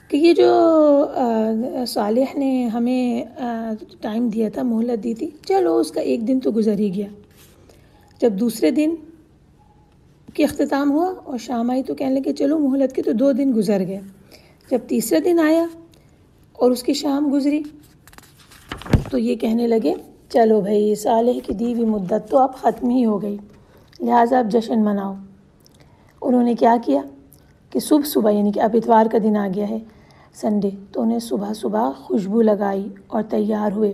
کہ یہ جو صالح نے ہمیں ٹائم دیا تھا، مہلت دی تھی، چلو اس کا ایک دن تو گزر ہی گیا۔ جب دوسرے دن کے اختتام ہوا اور شام آئی تو کہنے لگے چلو مہلت کے تو 2 دن گزر گئے۔ جب تیسرا دن آیا اور اس کی شام گزری تو یہ کہنے لگے چلو بھائی صالح کی دی ہوئی مدت تو اب ختم ہی ہو گئی، لہٰذا اب جشن مناؤ۔ انہوں نے کیا کیا کہ صبح یعنی کہ اب اتوار کا دن آ گیا ہے، سنڈے، تو انہیں صبح خوشبو لگائی اور تیار ہوئے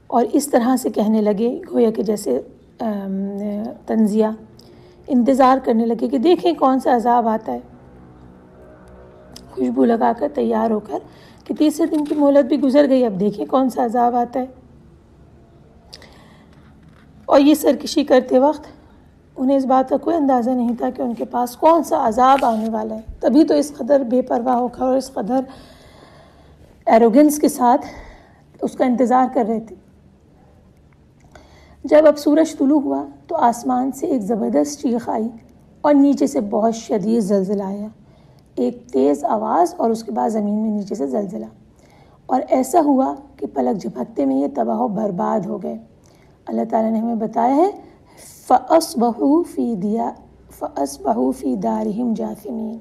اور اس طرح سے کہنے لگے گویا کہ جیسے تنزیہ، انتظار کرنے لگے کہ دیکھیں کون سا عذاب آتا ہے، خوشبو لگا کر تیار ہو کر کہ تیسرے دن کی مہلت بھی گزر گئی، اب دیکھیں کون سا عذاب آتا ہے۔ اور یہ سرکشی کرتے وقت انہیں اس بات کا کوئی اندازہ نہیں تھا کہ ان کے پاس کون سا عذاب آنے والا ہے، تبھی تو اس قدر بے پرواہ ہو کر اور اس قدر ایروگنس کے ساتھ اس کا انتظار کر رہے تھے۔ جب اب سورج طلوع ہوا تو آسمان سے ایک زبردست چیخ آئی اور نیچے سے بہت شدید زلزلہ آیا، ایک تیز آواز اور اس کے بعد زمین میں نیچے سے زلزلہ، اور ایسا ہوا کہ پلک جھپکتے میں یہ تباہ و برباد ہو گئے۔ اللہ تعالیٰ نے ہمیں بتایا ہے فَأَصْبَحُوا فِي دَارِهِمْ جَاثِمِينَ،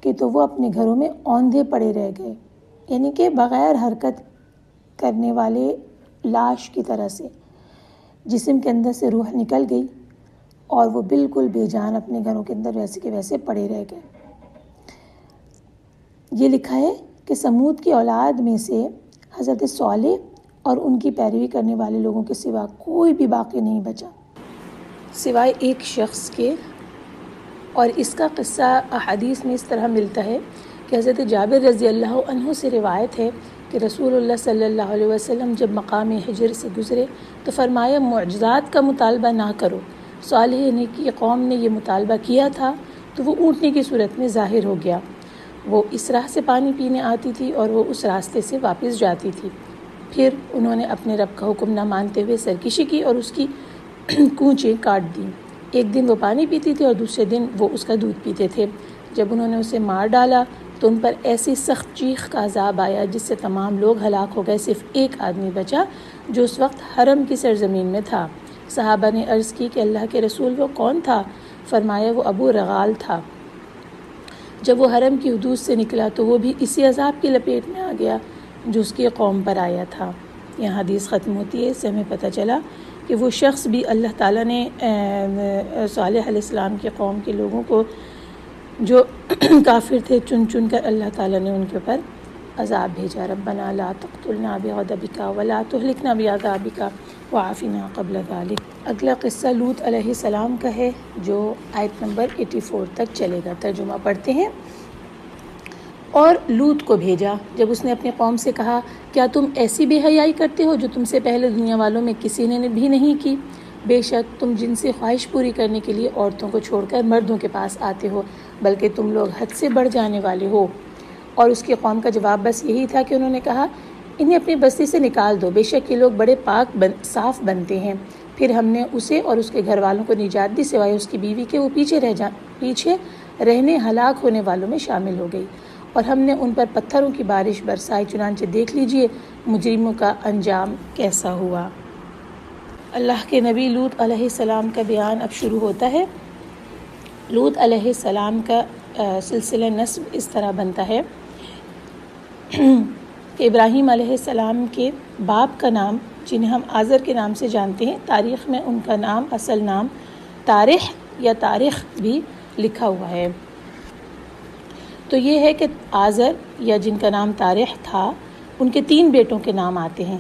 کہ تو وہ اپنے گھروں میں اوندھے پڑے رہ گئے، یعنی کہ بغیر حرکت کرنے والے لاش کی طرح سے، جسم کے اندر سے روح نکل گئی اور وہ بالکل بے جان اپنے گھروں کے اندر ویسے کے ویسے پڑے رہ گئے۔ یہ لکھا ہے کہ سمود کی اولاد میں سے حضرت صالح اور ان کی پیروی کرنے والے لوگوں کے سوا کوئی بھی باقی نہیں بچا سوائے ایک شخص کے۔ اور اس کا قصہ احادیث میں اس طرح ملتا ہے کہ حضرت جابر رضی اللہ عنہ سے روایت ہے کہ رسول اللہ صلی اللہ علیہ وسلم جب مقام حجر سے گزرے تو فرمایا معجزات کا مطالبہ نہ کرو۔ صالح نے کی قوم نے یہ مطالبہ کیا تھا تو وہ اونٹنے کی صورت میں ظاہر ہو گیا، وہ اس راہ سے پانی پینے آتی تھی اور وہ اس راستے سے واپس جاتی تھی۔ پھر انہوں نے اپنے رب کا حکم نہ مانتے ہوئے سرکشی کی اور اس کی کونچیں کاٹ دیں۔ ایک دن وہ پانی پیتی تھی اور دوسرے دن وہ اس کا دودھ پیتے تھے۔ جب انہوں نے اسے مار ڈالا تو ان پر ایسی سخت چیخ کا عذاب آیا جس سے تمام لوگ ہلاک ہو گئے، صرف ایک آدمی بچا جو اس وقت حرم کی سرزمین میں تھا۔ صحابہ نے عرض کی کہ اللہ کے رسول وہ کون تھا؟ فرمایا وہ ابو رغال تھا۔ جب وہ حرم کی حدود سے نکلا تو وہ بھی اسی عذاب کی لپیٹ میں آ گیا جو اس کی قوم پر آیا تھا۔ یہاں حدیث ختم ہوتی ہے۔ اس سے ہمیں پتہ چلا کہ وہ شخص بھی اللہ تعالیٰ نے صالح علیہ السلام کی قوم کے لوگوں کو جو کافر تھے چن چن کر اللہ تعالیٰ نے ان کے اوپر عذاب بھیجا۔ ربنا لا تقتلنا بغضبک ولا تہلکنا بعذابک وعافنا قبل ذلک۔ اگلا قصہ لوط علیہ السلام کا ہے جو آیت نمبر 84 تک چلے گا۔ ترجمہ پڑھتے ہیں۔ اور لوط کو بھیجا جب اس نے اپنی قوم سے کہا کیا تم ایسی بے حیائی کرتے ہو جو تم سے پہلے دنیا والوں میں کسی نے بھی نہیں کی؟ بے شک تم جن سے خواہش پوری کرنے کے لیے عورتوں کو چھوڑ کر مردوں کے پاس آتے ہو، بلکہ تم لوگ حد سے بڑھ جانے والے ہو۔ اور اس کی قوم کا جواب بس یہی تھا کہ انہوں نے کہا انہیں اپنی بستی سے نکال دو، بے شک یہ لوگ بڑے پاک صاف بنتے ہیں۔ پھر ہم نے اسے اور اس کے گھر والوں کو نجات دی سوائے اس کی بیوی کے، وہ پیچھے رہنے ہلاک ہونے والوں میں شامل ہو گئی۔ اور ہم نے ان پر پتھروں کی بارش برسائی، چنانچہ دیکھ لیجئے مجرموں کا انجام کیسا ہوا۔ اللہ کے نبی لوط علیہ السلام کا بیان اب شروع ہوتا ہے۔ لوط علیہ السلام کا سلسلہ نسب اس طرح بنتا ہے کہ ابراہیم علیہ السلام کے باپ کا نام جنہیں ہم آزر کے نام سے جانتے ہیں، تاریخ میں ان کا نام اصل نام طارح یا تاریخ بھی لکھا ہوا ہے۔ تو یہ ہے کہ آزر یا جن کا نام طارح تھا ان کے 3 بیٹوں کے نام آتے ہیں،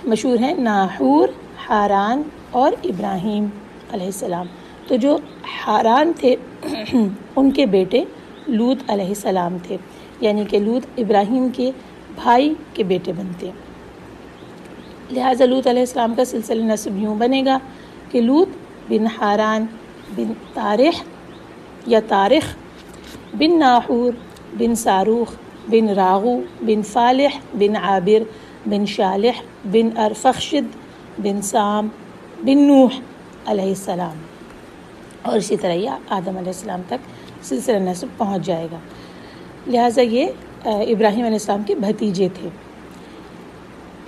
مشہور ہیں ناحور، حاران اور ابراہیم علیہ السلام۔ تو جو حاران تھے ان کے بیٹے لوط علیہ السلام تھے، یعنی کہ لوط ابراہیم کے بھائی کے بیٹے بنتے ہیں۔ لہٰذا لوط علیہ السلام کا سلسلہ نسب یوں بنے گا کہ لوط بن حاران بن طارح یا طارخ بن ناحور بن صاروخ بن راغو بن فالح بن عابر بن شالح بن ارفخشد بن سام بن نوح علیہ السلام، اور اسی طرح یہ آدم علیہ السلام تک سلسلہ نسب پہنچ جائے گا۔ لہٰذا یہ ابراہیم علیہ السلام کے بھتیجے تھے۔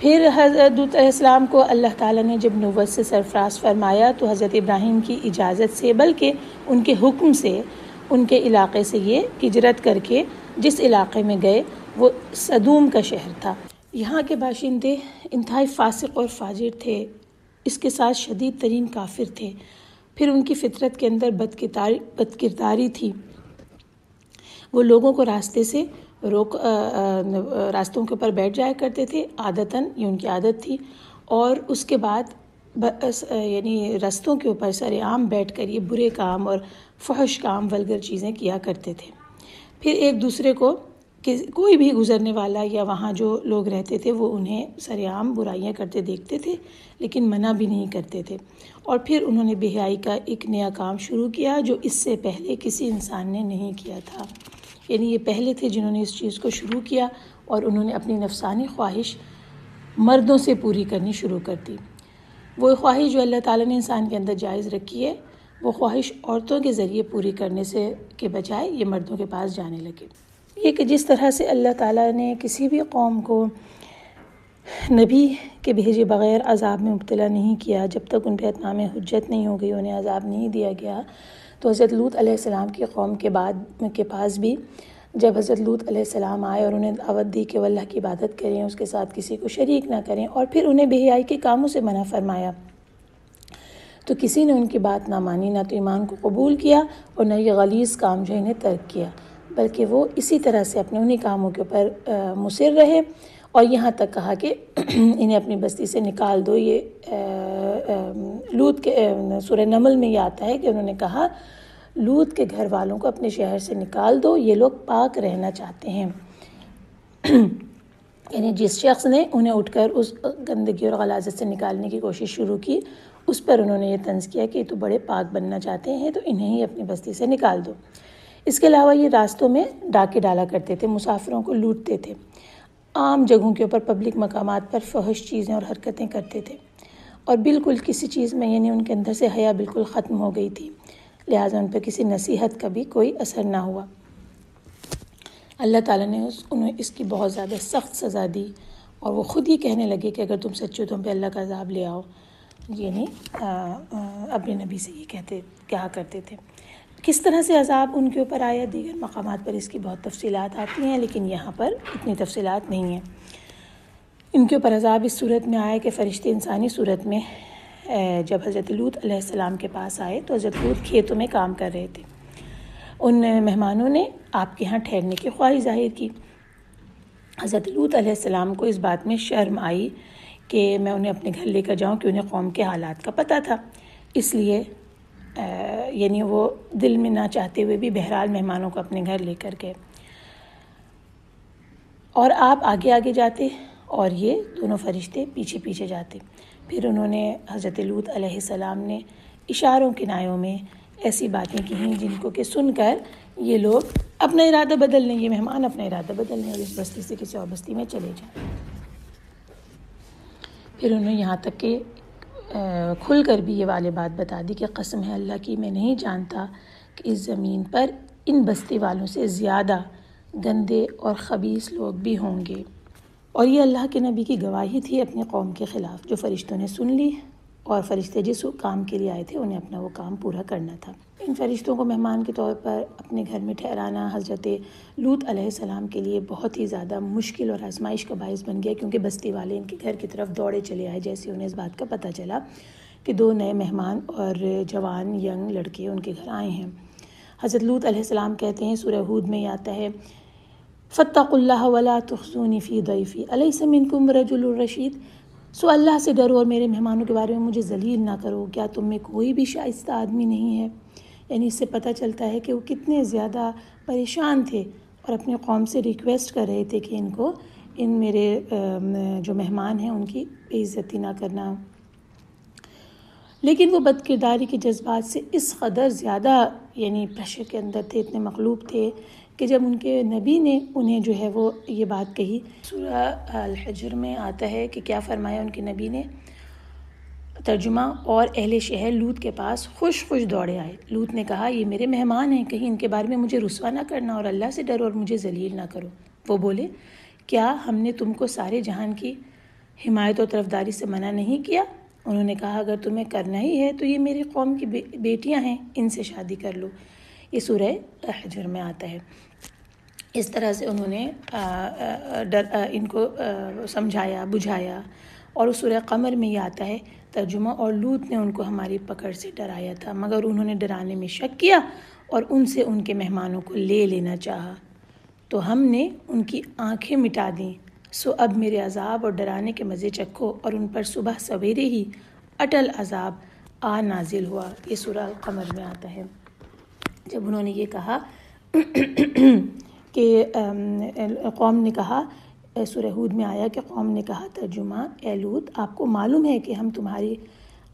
پھر حضرت لوط علیہ السلام کو اللہ تعالیٰ نے جب نبوت سے سرفراز فرمایا تو حضرت ابراہیم کی اجازت سے بلکہ ان کے حکم سے ان کے علاقے سے یہ ہجرت کر کے جس علاقے میں گئے وہ سدوم کا شہر تھا۔ یہاں کے باشندے انتہائی فاسق اور فاجر تھے، اس کے ساتھ شدید ترین کافر تھے۔ پھر ان کی فطرت کے اندر بدکرداری تھی، وہ لوگوں کو راستے سے راستوں کے اوپر بیٹھ جایا کرتے تھے، عادتاً یہ ان کی عادت تھی، اور اس کے بعد یعنی رستوں کے اوپر سر عام بیٹھ کر یہ برے کام اور فحش کام ولگر چیزیں کیا کرتے تھے۔ پھر ایک دوسرے کو کہ کوئی بھی گزرنے والا یا وہاں جو لوگ رہتے تھے وہ انہیں سر عام برائیاں کرتے دیکھتے تھے لیکن منع بھی نہیں کرتے تھے۔ اور پھر انہوں نے بے حیائی کا ایک نیا کام شروع کیا جو اس سے پہلے کسی انسان نے نہیں کیا تھا، یعنی یہ پہلے تھے جنہوں نے اس چیز کو شروع کیا، اور انہوں نے اپنی نفسانی خواہش مردوں سے پوری کرنی شروع کر دی۔ وہ خواہش جو اللہ تعالیٰ نے انسان کے اندر جائز رکھی ہے، وہ خواہش عورتوں کے ذریعے پوری کرنے سے کے بجائے یہ مردوں کے پاس جانے لگے۔ یہ کہ جس طرح سے اللہ تعالیٰ نے کسی بھی قوم کو نبی کے بھیجے بغیر عذاب میں مبتلا نہیں کیا، جب تک ان پہ اتمام حجت نہیں ہو گئی انہیں عذاب نہیں دیا گیا، تو حضرت لوط علیہ السلام کی قوم کے پاس بھی جب حضرت لوط علیہ السلام آئے اور انہیں دعوت دی کہ وہ اللہ کی عبادت کریں، اس کے ساتھ کسی کو شریک نہ کریں، اور پھر انہیں بے حیائی کے کاموں سے منع فرمایا، تو کسی نے ان کی بات نہ مانی، نہ تو ایمان کو قبول کیا اور نہ یہ غلیظ کام جو انہیں ترک کیا، بلکہ وہ اسی طرح سے اپنے انہی کاموں کے اوپر مصر رہے، اور یہاں تک کہا کہ انہیں اپنی بستی سے نکال دو۔ یہ لوط کے سورہ نمل میں یہ آتا ہے کہ انہوں نے کہا لوط کے گھر والوں کو اپنے شہر سے نکال دو، یہ لوگ پاک رہنا چاہتے ہیں۔ یعنی جس شخص نے انہیں اٹھ کر اس گندگی اور غلاظت سے نکالنے کی کوشش شروع کی، اس پر انہوں نے یہ طنز کیا کہ یہ تو بڑے پاک بننا چاہتے ہیں، تو انہیں ہی اپنی بستی سے نکال دو۔ اس کے علاوہ یہ راستوں میں ڈاکے ڈالا کرتے تھے، مسافروں کو لوٹتے تھے، عام جگہوں کے اوپر پبلک مقامات پر فحش چیزیں اور حرکتیں کرتے تھے، اور بالکل کسی چیز میں یعنی ان کے اندر سے حیا بالکل ختم ہو گئی تھی، لہٰذا ان پہ کسی نصیحت کا بھی کوئی اثر نہ ہوا۔ اللہ تعالیٰ نے انہیں اس کی بہت زیادہ سخت سزا دی، اور وہ خود ہی کہنے لگے کہ اگر تم سچے ہو تم پہ اللہ کا عذاب لے آؤ، یعنی اپنے نبی سے یہ کہا کرتے تھے۔ کس طرح سے عذاب ان کے اوپر آیا، دیگر مقامات پر اس کی بہت تفصیلات آتی ہیں، لیکن یہاں پر اتنی تفصیلات نہیں ہیں۔ ان کے اوپر عذاب اس صورت میں آیا کہ فرشتے انسانی صورت میں جب حضرت لوط علیہ السلام کے پاس آئے تو حضرت لوط کھیتوں میں کام کر رہے تھے۔ ان مہمانوں نے آپ کے ہاں ٹھہرنے کی خواہش ظاہر کی۔ حضرت لوط علیہ السلام کو اس بات میں شرم آئی کہ میں انہیں اپنے گھر لے کر جاؤں کہ انہیں قوم کے حالات کا پتہ تھا، اس لیے یعنی وہ دل میں نہ چاہتے ہوئے بھی بہرحال مہمانوں کو اپنے گھر لے کر گئے، اور آپ آگے آگے جاتے اور یہ دونوں فرشتے پیچھے پیچھے جاتے۔ پھر انہوں نے حضرت لوط علیہ السلام نے اشاروں کنایوں میں ایسی باتیں کہیں جن کو کہ سن کر یہ لوگ اپنا ارادہ بدل لیں، یہ مہمان اپنا ارادہ بدل لیں اور اس بستی سے کسی اور بستی میں چلے جائیں۔ پھر انہوں نے یہاں تک کہ کھل کر بھی یہ والی بات بتا دی کہ قسم ہے اللہ کی، میں نہیں جانتا کہ اس زمین پر ان بستی والوں سے زیادہ گندے اور خبیث لوگ بھی ہوں گے۔ اور یہ اللہ کے نبی کی گواہی تھی اپنی قوم کے خلاف، جو فرشتوں نے سن لی، اور فرشتے جس کام کے لیے آئے تھے انہیں اپنا وہ کام پورا کرنا تھا۔ ان فرشتوں کو مہمان کے طور پر اپنے گھر میں ٹھہرانا حضرت لوط علیہ السلام کے لیے بہت ہی زیادہ مشکل اور آزمائش کا باعث بن گیا، کیونکہ بستی والے ان کے گھر کی طرف دوڑے چلے آئے جیسے انہیں اس بات کا پتہ چلا کہ 2 نئے مہمان اور جوان ینگ لڑکے ان کے گھر آئے ہیں۔ حضرت لوط علیہ السلام کہتے ہیں، سورہ ہود میں آتا ہے فاتقوا اللہ ولا تخزونی فی ضیفی الیس منکم رجل رشید، سو اللہ سے ڈرو اور میرے مہمانوں کے بارے میں مجھے ذلیل نہ کرو، کیا تم میں کوئی بھی شائستہ آدمی نہیں ہے؟ یعنی اس سے پتہ چلتا ہے کہ وہ کتنے زیادہ پریشان تھے اور اپنی قوم سے ریکویسٹ کر رہے تھے کہ ان میرے جو مہمان ہیں ان کی بے عزتی نہ کرنا۔ لیکن وہ بد کرداری کے جذبات سے اس قدر زیادہ یعنی پریشر کے اندر تھے، اتنے مغلوب تھے کہ جب ان کے نبی نے انہیں جو ہے وہ یہ بات کہی، سورہ الحجر میں آتا ہے کہ کیا فرمایا ان کے نبی نے، ترجمہ، اور اہل شہر لوط کے پاس خوش دوڑے آئے۔ لوط نے کہا یہ میرے مہمان ہیں، کہیں ان کے بارے میں مجھے رسوا نہ کرنا اور اللہ سے ڈرو اور مجھے ذلیل نہ کرو۔ وہ بولے کیا ہم نے تم کو سارے جہان کی حمایت و طرفداری سے منع نہیں کیا؟ انہوں نے کہا اگر تمہیں کرنا ہی ہے تو یہ میری قوم کی بیٹیاں ہیں، ان سے شادی کر لو۔ یہ سورہ حجر میں آتا ہے۔ اس طرح سے انہوں نے ان کو سمجھایا بجھایا، اور اس سورہ قمر میں یہ آتا ہے ترجمہ، اور لوط نے ان کو ہماری پکڑ سے ڈرایا تھا مگر انہوں نے ڈرانے میں شک کیا اور ان سے ان کے مہمانوں کو لے لینا چاہا تو ہم نے ان کی آنکھیں مٹا دیں، سو اب میرے عذاب اور ڈرانے کے مزے چکھو، اور ان پر صبح سویرے ہی اٹل عذاب آ نازل ہوا۔ یہ سورہ القمر میں آتا ہے۔ جب انہوں نے یہ کہا کہ قوم نے کہا، سورہ ہود میں آیا کہ قوم نے کہا ترجمہ، اے لوط آپ کو معلوم ہے کہ ہم تمہاری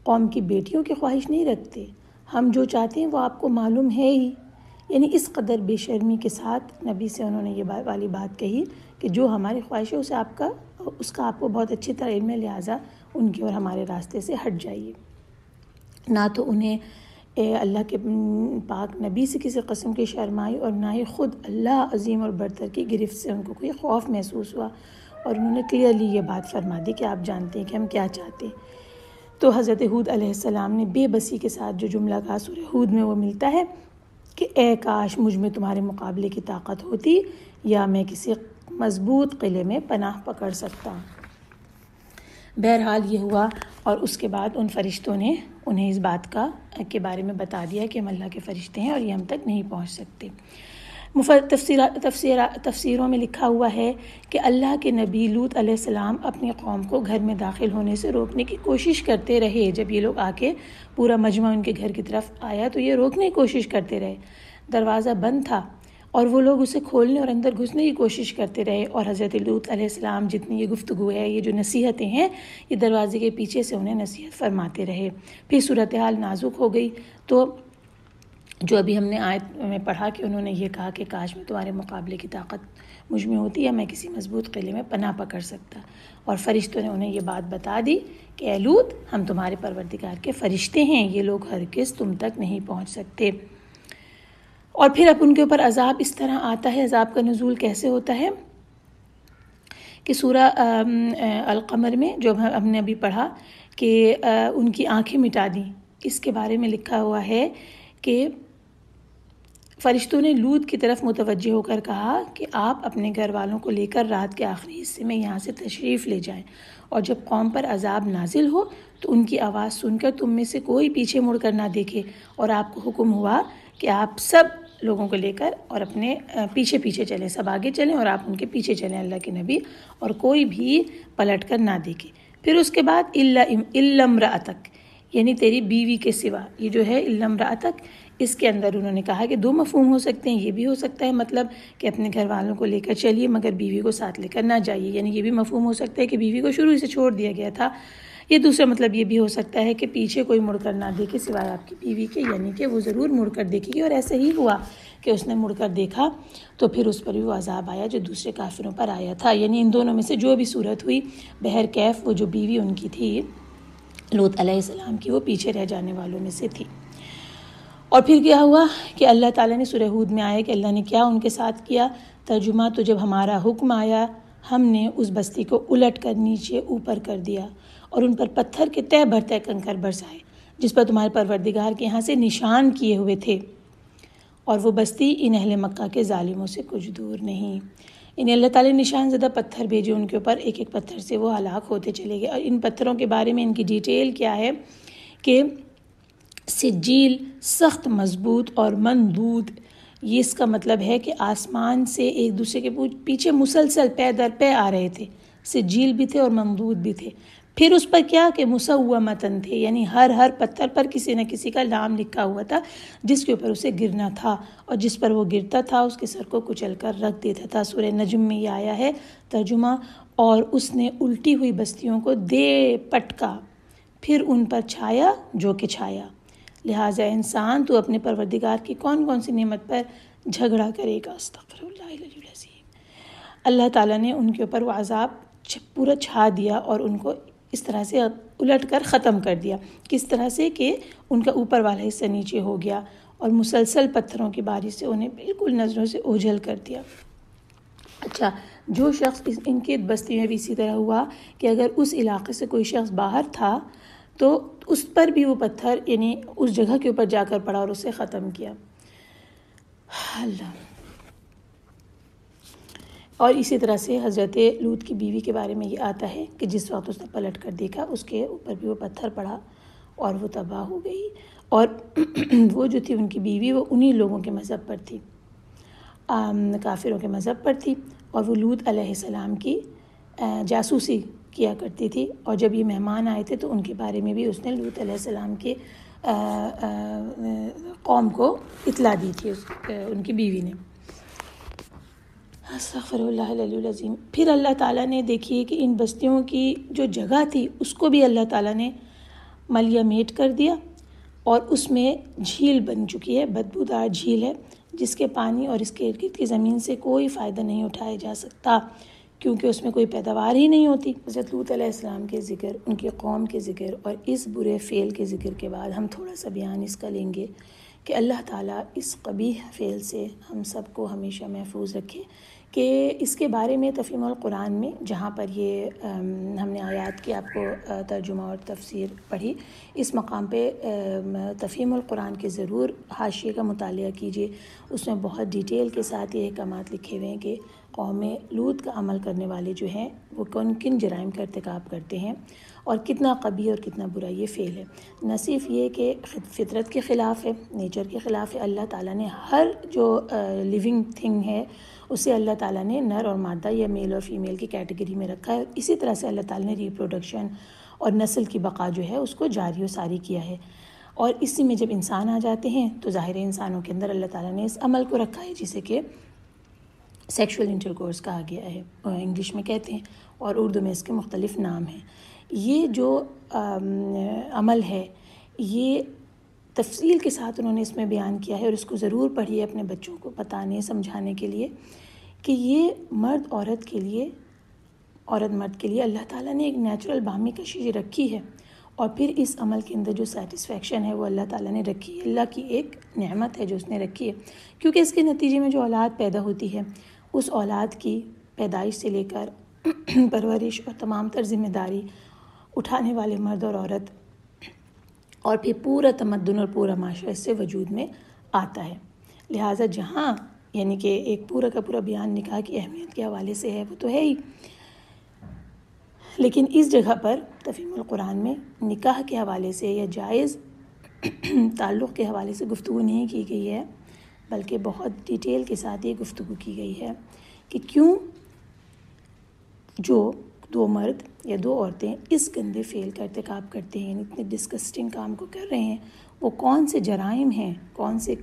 قوم کی بیٹیوں کی خواہش نہیں رکھتے، ہم جو چاہتے ہیں وہ آپ کو معلوم ہے ہی۔ یعنی اس قدر بے شرمی کے ساتھ نبی سے انہوں نے یہ والی بات کہی کہ جو ہماری خواہش ہے اس کا آپ کو بہت اچھی طرح علم ہے، لہٰذا ان کے اور ہمارے راستے سے ہٹ جائیے۔ نہ تو انہیں اللہ کے پاک نبی سے کسی قسم کی شرمائی اور نہ ہی خود اللہ عظیم اور برتر کی گرفت سے ان کو کوئی خوف محسوس ہوا، اور انہوں نے کلیئرلی یہ بات فرما دی کہ آپ جانتے ہیں کہ ہم کیا چاہتے ہیں۔ تو حضرت ہود علیہ السلام نے بے بسی کے ساتھ جو جملہ کہا سورہ ہود میں وہ ملتا ہے کہ اے کاش مجھ میں تمہارے مقابلے کی طاقت ہوتی یا میں کسی مضبوط قلعے میں پناہ پکڑ سکتا۔ بہرحال یہ ہوا، اور اس کے بعد ان فرشتوں نے انہیں اس بات کے بارے میں بتا دیا کہ ہم اللہ کے فرشتے ہیں اور یہ ہم تک نہیں پہنچ سکتے۔ تفسیروں میں لکھا ہوا ہے کہ اللہ کے نبی لوط علیہ السلام اپنی قوم کو گھر میں داخل ہونے سے روکنے کی کوشش کرتے رہے۔ جب یہ لوگ آ کے پورا مجمع ان کے گھر کی طرف آیا تو یہ روکنے کی کوشش کرتے رہے، دروازہ بند تھا اور وہ لوگ اسے کھولنے اور اندر گھسنے کی کوشش کرتے رہے، اور حضرت لوط علیہ السلام جتنی یہ گفتگو ہے، یہ جو نصیحتیں ہیں، یہ دروازے کے پیچھے سے انہیں نصیحت فرماتے رہے۔ پھر صورتحال نازک ہو گئی، تو جو ابھی ہم نے آیت میں پڑھا کہ انہوں نے یہ کہا کہ کاش میں تمہارے مقابلے کی طاقت مجھ میں ہوتی یا میں کسی مضبوط قلعے میں پناہ پکڑ سکتا، اور فرشتوں نے انہیں یہ بات بتا دی کہ اے لوط ہم تمہارے پروردگار کے فرشتے ہیں، یہ لوگ ہرگز تم تک نہیں پہنچ سکتے۔ اور پھر اب ان کے اوپر عذاب اس طرح آتا ہے، عذاب کا نزول کیسے ہوتا ہے کہ سورہ القمر میں جو ہم نے ابھی پڑھا کہ ان کی آنکھیں مٹا دیں، اس کے بارے میں لکھا ہوا ہے کہ فرشتوں نے لوط کی طرف متوجہ ہو کر کہا کہ آپ اپنے گھر والوں کو لے کر رات کے آخری حصے میں یہاں سے تشریف لے جائیں، اور جب قوم پر عذاب نازل ہو تو ان کی آواز سن کر تم میں سے کوئی پیچھے مڑ کر نہ دیکھے، اور آپ کو حکم ہوا کہ آپ سب لوگوں کو لے کر اور اپنے پیچھے چلیں، سب آگے چلیں اور آپ ان کے پیچھے چلیں اللہ کے نبی، اور کوئی بھی پلٹ کر نہ دیکھے۔ پھر اس کے بعد الا امرأتک، یعنی تیری بیوی کے سوا، یہ جو ہے الا امرأتک، اس کے اندر انہوں نے کہا کہ 2 مفہوم ہو سکتے ہیں، یہ بھی ہو سکتا ہے مطلب کہ اپنے گھر والوں کو لے کر چلیے مگر بیوی کو ساتھ لے کر نہ جائیے، یعنی یہ بھی مفہوم ہو سکتا ہے کہ بیوی کو شروع سے چھوڑ دیا گیا تھا۔ یہ دوسرا مطلب یہ بھی ہو سکتا ہے کہ پیچھے کوئی مڑ کر نہ دیکھے سوائے آپ کی بیوی کے، یعنی کہ وہ ضرور مڑ کر دیکھے گی، اور ایسا ہی ہوا کہ اس نے مڑ کر دیکھا تو پھر اس پر بھی وہ عذاب آیا جو دوسرے کافروں پر آیا تھا۔ یعنی ان دونوں میں سے جو بھی صورت ہوئی، بہرکیف وہ جو بیوی ان کی تھی لوط علیہ السلام کی، وہ پیچھے رہ جانے والوں میں سے تھی۔ اور پھر کیا ہوا کہ اللہ تعالیٰ نے سورہ ہود میں آیا کہ اللہ نے کیا ان کے ساتھ کیا، ترجمہ، تو جب ہمارا حکم آیا ہم نے اس بستی کو الٹ کر نیچے اوپر کر دیا اور ان پر پتھر کے تہ بھر تہ کنکر برسائے جس پر تمہارے پروردگار کے یہاں سے نشان کیے ہوئے تھے، اور وہ بستی ان اہل مکہ کے ظالموں سے کچھ دور نہیں۔ انہیں اللہ تعالیٰ نے نشان زدہ پتھر بھیجے ان کے اوپر، ایک ایک پتھر سے وہ ہلاک ہوتے چلے گئے۔ اور ان پتھروں کے بارے میں ان کی ڈیٹیل کیا ہے کہ سجیل سخت مضبوط اور مندود، یہ اس کا مطلب ہے کہ آسمان سے ایک دوسرے کے پیچھے مسلسل پے در پے آ رہے تھے، سجیل بھی تھے اور ممدود بھی تھے۔ پھر اس پر کیا کہ مسومتن تھے، یعنی ہر پتھر پر کسی نہ کسی کا نام لکھا ہوا تھا جس کے اوپر اسے گرنا تھا، اور جس پر وہ گرتا تھا اس کے سر کو کچل کر رکھ دیتا تھا۔ سورہ نجم میں یہ آیا ہے ترجمہ، اور اس نے الٹی ہوئی بستیوں کو دے پٹکا، پھر ان پر چھایا جو کہ چھایا۔ لہٰذا انسان تو اپنے پروردگار کی کون کون سی نعمت پر جھگڑا کرے گا؟ استغفر اللہ العلی العظیم۔ اللہ تعالیٰ نے ان کے اوپر وہ عذاب پورا چھا دیا اور ان کو اس طرح سے الٹ کر ختم کر دیا۔ کس طرح سے کہ ان کا اوپر والا حصہ نیچے ہو گیا اور مسلسل پتھروں کی بارش سے انہیں بالکل نظروں سے اوجھل کر دیا۔ اچھا، جو شخص ان کے بستی میں بھی اسی طرح ہوا کہ اگر اس علاقے سے کوئی شخص باہر تھا تو اس پر بھی وہ پتھر یعنی اس جگہ کے اوپر جا کر پڑا اور اسے ختم کیا۔ اللہ۔ اور اسی طرح سے حضرت لوط کی بیوی کے بارے میں یہ آتا ہے کہ جس وقت اس نے پلٹ کر دیکھا اس کے اوپر بھی وہ پتھر پڑا اور وہ تباہ ہو گئی، اور وہ جو تھی ان کی بیوی وہ انہی لوگوں کے مذہب پر تھی، کافروں کے مذہب پر تھی، اور وہ لوط علیہ السلام کی جاسوسی کیا کرتی تھی، اور جب یہ مہمان آئے تھے تو ان کے بارے میں بھی اس نے لوط علیہ السلام کے قوم کو اطلاع دی تھی ان کی بیوی نے۔ استغفر اللہ العلی العظیم۔ پھر اللہ تعالیٰ نے دیکھیے کہ ان بستیوں کی جو جگہ تھی اس کو بھی اللہ تعالیٰ نے ملیہ میٹ کر دیا، اور اس میں جھیل بن چکی ہے، بدبودار جھیل ہے جس کے پانی اور اس کے ارد گرد کی زمین سے کوئی فائدہ نہیں اٹھایا جا سکتا، کیونکہ اس میں کوئی پیداوار ہی نہیں ہوتی۔ حضرت لوط علیہ السلام کے ذکر، ان کی قوم کے ذکر اور اس برے فعل کے ذکر کے بعد ہم تھوڑا سا بیان اس کا لیں گے کہ اللہ تعالیٰ اس قبیح فعل سے ہم سب کو ہمیشہ محفوظ رکھے، کہ اس کے بارے میں تفہیم القرآن میں جہاں پر یہ ہم نے آیات کی آپ کو ترجمہ اور تفسیر پڑھی، اس مقام پہ تفہیم القرآن کے ضرور حاشیے کا مطالعہ کیجیے، اس میں بہت ڈیٹیل کے ساتھ یہ احکامات لکھے ہوئے ہیں کہ قوم لوط کا عمل کرنے والے جو ہیں وہ کن جرائم کا ارتکاب کرتے ہیں اور کتنا قبیح اور کتنا برا یہ فعل ہے۔ نہ صرف یہ کہ فطرت کے خلاف ہے، نیچر کے خلاف ہے، اللہ تعالیٰ نے ہر جو لیونگ تھنگ ہے اسے اللہ تعالیٰ نے نر اور مادہ یا میل اور فیمیل کی کیٹیگری میں رکھا ہے، اسی طرح سے اللہ تعالیٰ نے ریپروڈکشن اور نسل کی بقا جو ہے اس کو جاری و ساری کیا ہے، اور اسی میں جب انسان آ جاتے ہیں تو ظاہر انسانوں کے اندر اللہ تعالیٰ نے اس عمل کو رکھا ہے جسے کہ سیکشول انٹرکورس کہا گیا ہے، انگلش میں کہتے ہیں، اور اردو میں اس کے مختلف نام ہیں۔ یہ جو عمل ہے یہ تفصیل کے ساتھ انہوں نے اس میں بیان کیا ہے، اور اس کو ضرور پڑھیے اپنے بچوں کو بتانے سمجھانے کے لیے کہ یہ مرد عورت کے لیے، عورت مرد کے لیے اللہ تعالیٰ نے ایک نیچرل باہمی کشش رکھی ہے، اور پھر اس عمل کے اندر جو سیٹسفیکشن ہے وہ اللہ تعالیٰ نے رکھی ہے، اللہ کی ایک نعمت ہے جو اس نے رکھی ہے، کیونکہ اس کے نتیجے میں جو اولاد پیدا ہوتی ہے اس اولاد کی پیدائش سے لے کر پرورش اور تمام تر ذمہ داری اٹھانے والے مرد اور عورت، اور پھر پورا تمدن اور پورا معاشرہ اس سے وجود میں آتا ہے۔ لہٰذا جہاں یعنی کہ ایک پورا کا پورا بیان نکاح کی اہمیت کے حوالے سے ہے وہ تو ہے ہی، لیکن اس جگہ پر تفہیم القرآن میں نکاح کے حوالے سے یا جائز تعلق کے حوالے سے گفتگو نہیں کی گئی ہے، بلکہ بہت ڈیٹیل کے ساتھ یہ گفتگو کی گئی ہے کہ کیوں جو دو مرد یا دو عورتیں اس گندے فعل کا ارتکاب کرتے ہیں، اتنے ڈسکسٹنگ کام کو کر رہے ہیں، وہ کون سے جرائم ہیں، کون سے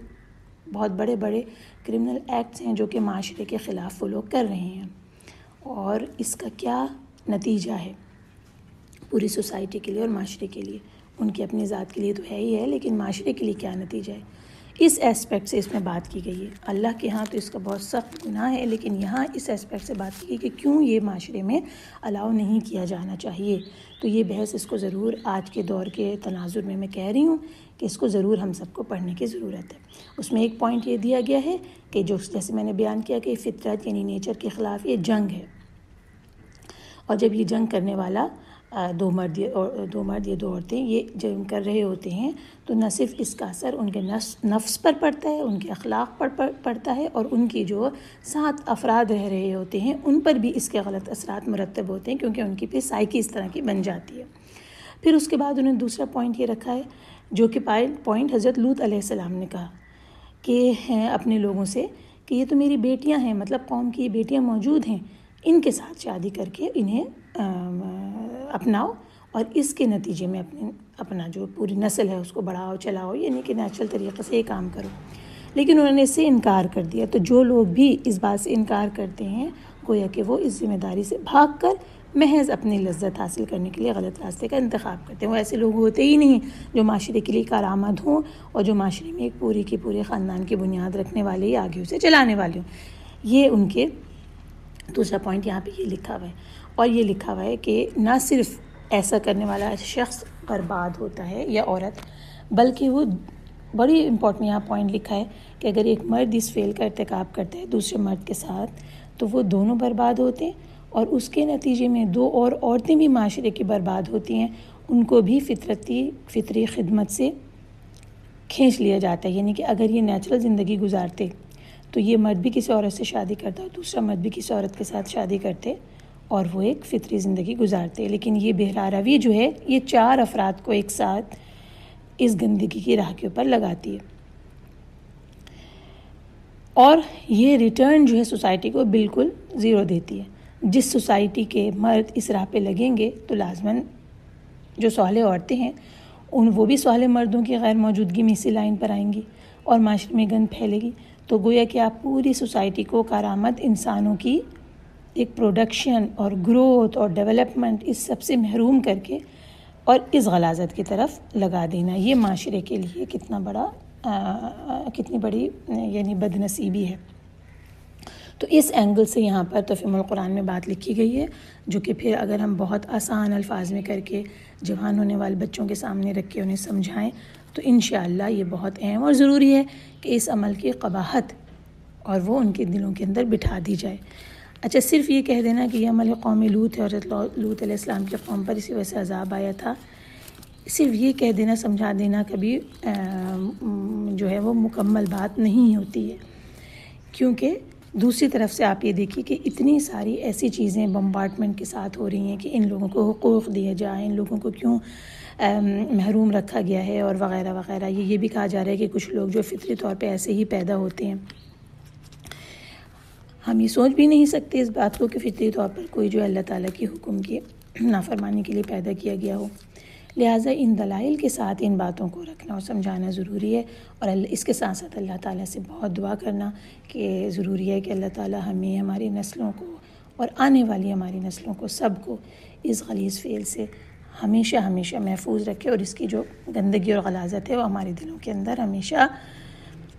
بہت بڑے بڑے کرمنل ایکٹس ہیں جو کہ معاشرے کے خلاف وہ لوگ کر رہے ہیں، اور اس کا کیا نتیجہ ہے پوری سوسائٹی کے لیے اور معاشرے کے لیے۔ ان کی اپنی ذات کے لیے تو ہے ہی ہے، لیکن معاشرے کے لیے کیا نتیجہ ہے، اس ایسپیکٹ سے اس میں بات کی گئی ہے۔ اللہ کے ہاں تو اس کا بہت سخت گناہ ہے، لیکن یہاں اس ایسپیکٹ سے بات کی گئی کہ کیوں یہ معاشرے میں الاؤ نہیں کیا جانا چاہیے۔ تو یہ بحث اس کو ضرور آج کے دور کے تناظر میں کہہ رہی ہوں کہ اس کو ضرور ہم سب کو پڑھنے کی ضرورت ہے۔ اس میں ایک پوائنٹ یہ دیا گیا ہے کہ جو جیسے میں نے بیان کیا کہ فطرت یعنی نیچر کے خلاف یہ جنگ ہے، اور جب یہ جنگ کرنے والا دو مرد یا دو عورتیں یہ جنگ کر رہے ہوتے ہیں تو نہ صرف اس کا اثر ان کے نفس پر پڑتا ہے، ان کے اخلاق پر پڑتا ہے، اور ان کی جو ساتھ افراد رہ رہے ہوتے ہیں ان پر بھی اس کے غلط اثرات مرتب ہوتے ہیں، کیونکہ ان کی پھر سائیکی اس طرح کی بن جاتی ہے۔ پھر اس کے بعد انہوں نے دوسرا پوائنٹ یہ رکھا ہے جو کہ پوائنٹ حضرت لوط علیہ السلام نے کہا کہ ہیں اپنے لوگوں سے کہ یہ تو میری بیٹیاں ہیں، مطلب قوم کی بیٹیاں موجود ہیں، ان کے ساتھ شادی کر کے انہیں اپناؤ اور اس کے نتیجے میں اپنا جو پوری نسل ہے اس کو بڑھاؤ چلاؤ، یعنی کہ نیچرل طریقے سے یہ کام کرو۔ لیکن انہوں نے اس سے انکار کر دیا۔ تو جو لوگ بھی اس بات سے انکار کرتے ہیں گویا کہ وہ اس ذمہ داری سے بھاگ کر محض اپنی لذت حاصل کرنے کے لیے غلط راستے کا انتخاب کرتے ہیں۔ وہ ایسے لوگ ہوتے ہی نہیں جو معاشرے کے لیے کارآمد ہوں اور جو معاشرے میں ایک پوری کی پورے خاندان کی بنیاد رکھنے والے یا آگے اسے چلانے والے ہوں۔ یہ ان کے دوسرا پوائنٹ یہاں پہ یہ لکھا ہوا ہے۔ اور یہ لکھا ہوا ہے کہ نہ صرف ایسا کرنے والا شخص برباد ہوتا ہے یا عورت، بلکہ وہ بڑی امپورٹنٹ یہاں پوائنٹ لکھا ہے کہ اگر ایک مرد اس فعل کا ارتکاب کرتا ہے دوسرے مرد کے ساتھ تو وہ دونوں برباد ہوتے ہیں، اور اس کے نتیجے میں دو اور عورتیں بھی معاشرے کی برباد ہوتی ہیں، ان کو بھی فطری خدمت سے کھینچ لیا جاتا ہے۔ یعنی کہ اگر یہ نیچرل زندگی گزارتے تو یہ مرد بھی کسی عورت سے شادی کرتا اور دوسرا مرد بھی کسی عورت کے ساتھ شادی کرتے اور وہ ایک فطری زندگی گزارتے، لیکن یہ بہرا روی جو ہے یہ 4 افراد کو ایک ساتھ اس گندگی کی راہ کے اوپر لگاتی ہے، اور یہ ریٹرن جو ہے سوسائٹی کو بالکل زیرو دیتی ہے۔ جس سوسائٹی کے مرد اس راہ پہ لگیں گے تو لازماً جو صالح عورتیں ہیں وہ بھی صالح مردوں کی غیر موجودگی میں اسی لائن پر آئیں گی اور معاشرے میں گند پھیلے گی۔ تو گویا کہ آپ پوری سوسائٹی کو کارآمد انسانوں کی ایک پروڈکشن اور گروتھ اور ڈیولپمنٹ اس سب سے محروم کر کے اور اس غلاظت کی طرف لگا دینا، یہ معاشرے کے لیے کتنی بڑی یعنی بد نصیبی ہے۔ تو اس اینگل سے یہاں پر تفہیم القرآن میں بات لکھی گئی ہے، جو کہ پھر اگر ہم بہت آسان الفاظ میں کر کے جوان ہونے والے بچوں کے سامنے رکھ کے انہیں سمجھائیں تو انشاءاللہ یہ بہت اہم اور ضروری ہے کہ اس عمل کی قباحت اور وہ ان کے دلوں کے اندر بٹھا دی جائے۔ اچھا، صرف یہ کہہ دینا کہ یہ عمل قوم لوط ہے اور لوط علیہ السلام کی قوم پر اسی وجہ سے عذاب آیا تھا، صرف یہ کہہ دینا سمجھا دینا کبھی جو ہے وہ مکمل بات نہیں ہوتی ہے، کیونکہ دوسری طرف سے آپ یہ دیکھیے کہ اتنی ساری ایسی چیزیں بمبارڈمنٹ کے ساتھ ہو رہی ہیں کہ ان لوگوں کو حقوق دیے جائیں، ان لوگوں کو کیوں محروم رکھا گیا ہے اور وغیرہ وغیرہ۔ یہ بھی کہا جا رہا ہے کہ کچھ لوگ جو فطری طور پہ ایسے ہی پیدا ہوتے ہیں، ہم یہ سوچ بھی نہیں سکتے اس بات کو کہ فطری طور پر کوئی جو اللہ تعالیٰ کی حکم کی نافرمانی کے لیے پیدا کیا گیا ہو۔ لہٰذا ان دلائل کے ساتھ ان باتوں کو رکھنا اور سمجھانا ضروری ہے، اور اس کے ساتھ ساتھ اللہ تعالیٰ سے بہت دعا کرنا کہ ضروری ہے کہ اللہ تعالیٰ ہمیں، ہماری نسلوں کو اور آنے والی ہماری نسلوں کو سب کو اس غلیظ فعل سے ہمیشہ ہمیشہ محفوظ رکھے، اور اس کی جو گندگی اور غلاظت ہے وہ ہمارے دلوں کے اندر ہمیشہ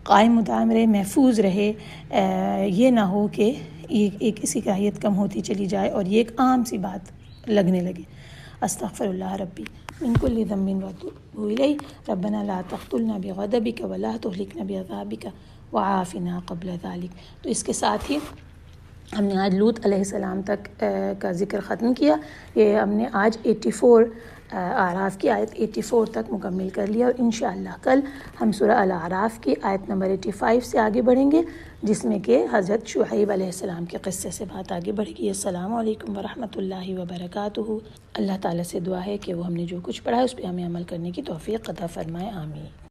قائم و دائم رہے، محفوظ رہے۔ یہ نہ ہو کہ ایک اس کی کراہیت کم ہوتی چلی جائے اور یہ ایک عام سی بات لگنے لگے۔ استغفر اللہ ربی من کل ذنب واتوب الیہ، ربنا لا تقتلنا بغضبک ولا تہلکنا بعذابک وعافنا قبل ذلک۔ تو اس کے ساتھ ہی ہم نے آج لوط علیہ السلام تک کا ذکر ختم کیا۔ یہ ہم نے آج 84 اعراف کی آیت 84 تک مکمل کر لیا، اور انشاءاللہ کل ہم سورہ الاعراف کی آیت نمبر 85 سے آگے بڑھیں گے، جس میں کہ حضرت شعیب علیہ السلام کے قصے سے بات آگے بڑھے گی۔ السلام علیکم ورحمۃ اللہ وبرکاتہ۔ اللہ تعالیٰ سے دعا ہے کہ وہ ہم نے جو کچھ پڑھا ہے اس پہ ہمیں عمل کرنے کی توفیق عطا فرمائے، آمین۔